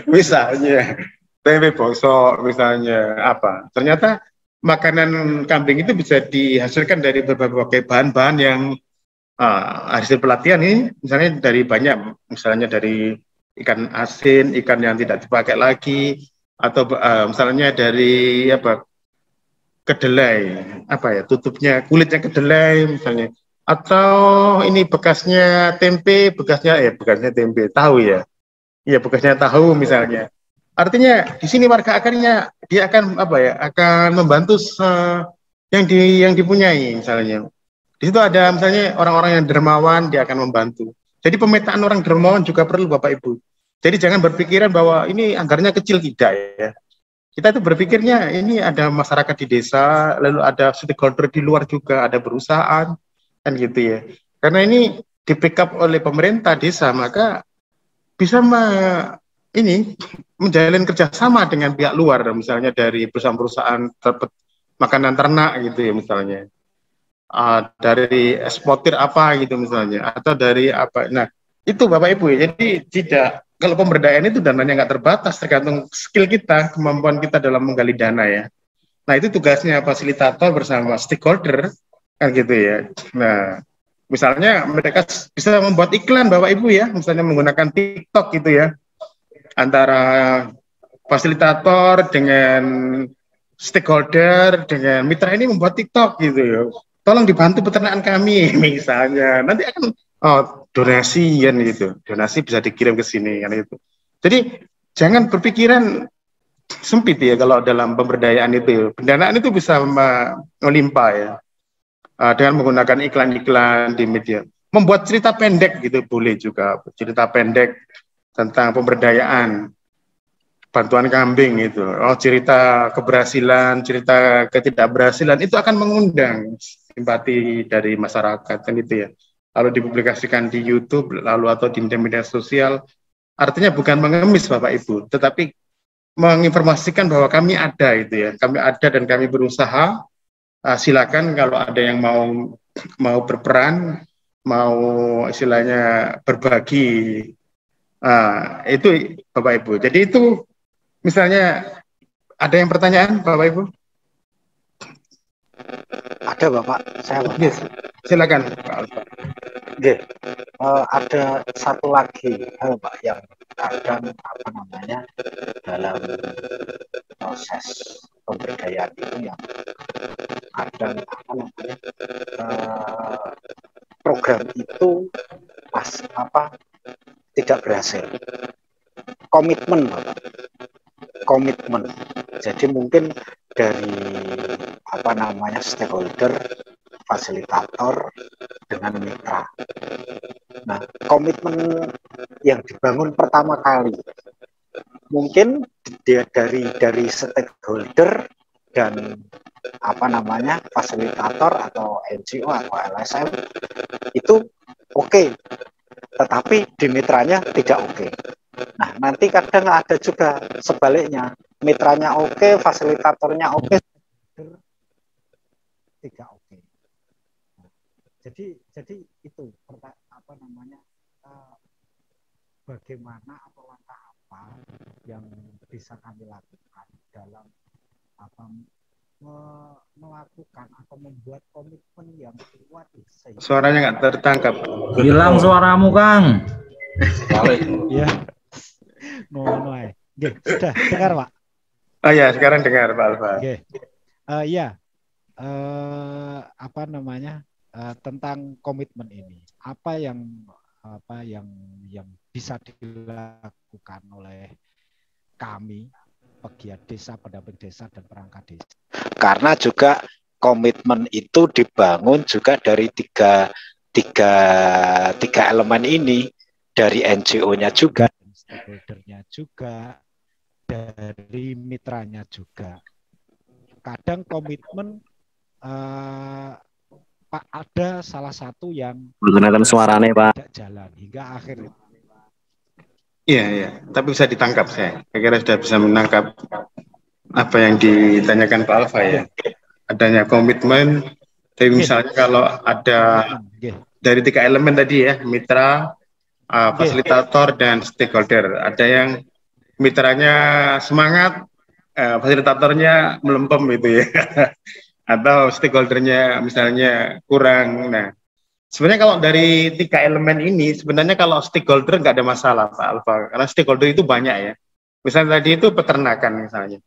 Speaker 10: Misalnya tempe bosok, misalnya apa. Ternyata makanan kambing itu bisa dihasilkan dari berbagai bahan-bahan yang hasil pelatihan ini, misalnya dari banyak, misalnya dari ikan asin, ikan yang tidak dipakai lagi, atau misalnya dari kedelai, tutupnya, kulitnya kedelai misalnya, atau ini bekasnya tempe, bekasnya tempe, tahu ya, iya bekasnya tahu misalnya. Artinya di sini warga akhirnya dia akan akan membantu yang dipunyai misalnya. Di situ ada misalnya orang-orang yang dermawan, dia akan membantu. Jadi pemetaan orang dermawan juga perlu Bapak Ibu. Jadi jangan berpikiran bahwa ini anggarannya kecil, tidak ya. kita itu berpikirnya ini ada masyarakat di desa, lalu ada stakeholder di luar juga, ada perusahaan, kan gitu ya. Karena ini di backup oleh pemerintah desa, maka bisa ini menjalin kerjasama dengan pihak luar, misalnya dari perusahaan-perusahaan makanan ternak gitu ya misalnya, dari eksportir apa gitu misalnya, atau dari apa. Nah itu Bapak Ibu, jadi tidak, kalau pemberdayaan itu dananya nggak terbatas, tergantung skill kita, kemampuan kita dalam menggali dana ya. Nah itu tugasnya fasilitator bersama stakeholder kan gitu ya. Nah misalnya mereka bisa membuat iklan Bapak Ibu ya, misalnya menggunakan TikTok gitu ya, antara fasilitator dengan stakeholder dengan mitra ini membuat TikTok gitu ya. Tolong dibantu peternakan kami misalnya. Nanti akan donasi kan gitu. Donasi bisa dikirim ke sini kan itu. Jadi jangan berpikiran sempit ya kalau dalam pemberdayaan itu. Pendanaan itu bisa melimpah ya. Dengan menggunakan iklan-iklan di media. Membuat cerita pendek gitu boleh juga. Cerita pendek tentang pemberdayaan, bantuan kambing itu. Cerita keberhasilan, cerita ketidakberhasilan itu akan mengundang simpati dari masyarakat kan itu ya. Lalu dipublikasikan di YouTube lalu atau di media sosial, artinya bukan mengemis Bapak Ibu, tetapi menginformasikan bahwa kami ada itu ya. Kami ada dan kami berusaha. Silakan kalau ada yang mau berperan, mau istilahnya berbagi. Itu Bapak Ibu. Jadi itu misalnya ada yang pertanyaan Bapak Ibu?
Speaker 1: Ada Bapak, saya Bapak.
Speaker 10: Yes. Silakan Pak Alfa.
Speaker 1: Ada satu lagi hal Pak yang kadang dalam proses pemberdayaan itu yang kadang program itu tidak berhasil. Komitmen Bapak. Komitmen. Jadi mungkin dari stakeholder, fasilitator dengan mitra. Nah, komitmen yang dibangun pertama kali mungkin dia dari stakeholder dan fasilitator atau NGO atau LSM itu oke. Tetapi di mitranya tidak oke. Nah, nanti kadang ada juga sebaliknya, mitranya oke, fasilitatornya oke, tidak oke. Jadi itu bagaimana atau langkah apa yang bisa kami lakukan dalam melakukan atau membuat komitmen yang kuat.
Speaker 10: Suaranya nggak tertangkap.
Speaker 13: Hilang suaramu Kang.
Speaker 14: Ya. Sudah dengar Pak?
Speaker 10: Oh ya, sekarang dengar Pak Alfa.
Speaker 14: Tentang komitmen ini, apa yang bisa dilakukan oleh kami pegiat desa, pendamping desa dan perangkat desa.
Speaker 1: Karena juga komitmen itu dibangun juga dari tiga elemen ini, dari NGO-nya juga,
Speaker 14: stakeholder-nya juga, dari mitranya juga. Kadang komitmen Pak, ada salah satu yang
Speaker 3: menggunakan suaranya Pak
Speaker 14: jalan hingga akhir.
Speaker 10: Iya, tapi bisa ditangkap saya. Saya kira sudah bisa menangkap apa yang ditanyakan Pak Alfa ya. Adanya komitmen, tapi misalnya kalau ada dari tiga elemen tadi ya, mitra, fasilitator dan stakeholder. Ada yang mitranya semangat, fasilitatornya melempem gitu ya. Atau stakeholdernya misalnya kurang. Nah, sebenarnya kalau dari tiga elemen ini, sebenarnya kalau stakeholder nggak ada masalah Pak Alfa, karena stakeholder itu banyak ya. Misalnya tadi itu peternakan misalnya.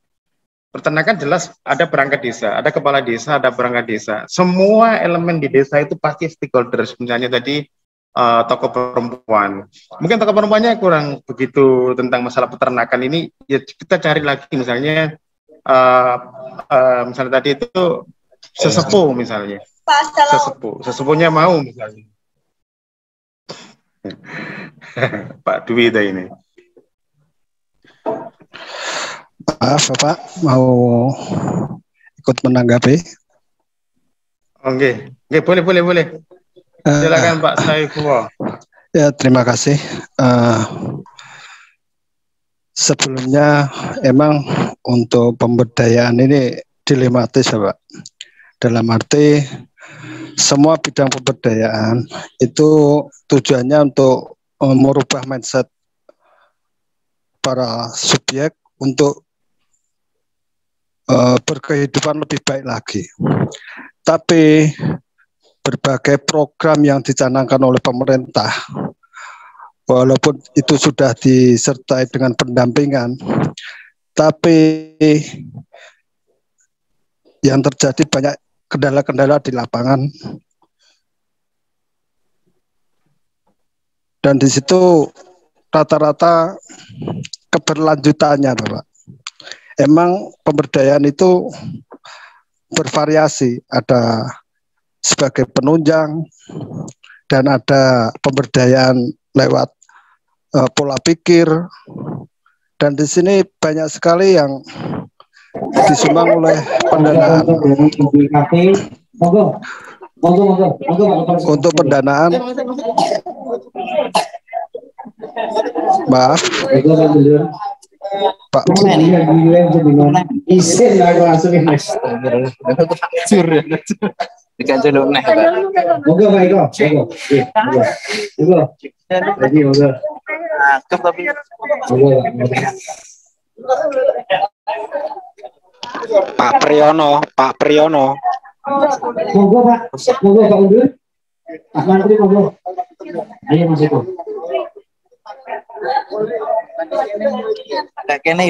Speaker 10: Peternakan jelas ada perangkat desa, ada kepala desa, ada perangkat desa. Semua elemen di desa itu pasti stakeholder. Misalnya tadi tokoh perempuan. Mungkin tokoh perempuannya kurang begitu tentang masalah peternakan ini. Ya kita cari lagi misalnya misalnya tadi itu sesepuh misalnya. Sesepuhnya mau misalnya. Pak Dwi ini.
Speaker 15: Maaf Bapak, mau ikut menanggapi?
Speaker 10: Oke, boleh. Silakan Pak Saifullah.
Speaker 15: Ya, terima kasih. Sebelumnya emang untuk pemberdayaan ini dilematis ya Pak. Dalam arti semua bidang pemberdayaan itu tujuannya untuk merubah mindset para subjek untuk berkehidupan lebih baik lagi. Tapi berbagai program yang dicanangkan oleh pemerintah, walaupun itu sudah disertai dengan pendampingan, tapi yang terjadi banyak kendala-kendala di lapangan. Dan di situ rata-rata keberlanjutannya, Bapak. Emang pemberdayaan itu bervariasi, ada sebagai penunjang dan ada pemberdayaan lewat pola pikir, dan di sini banyak sekali yang disumbang oleh pendanaan. Untuk pendanaan, maaf Pak,
Speaker 1: Pak Priyono.
Speaker 16: Monggo Pak Undur. Pak Menteri monggo. Ayo Mas Eko. Ada kene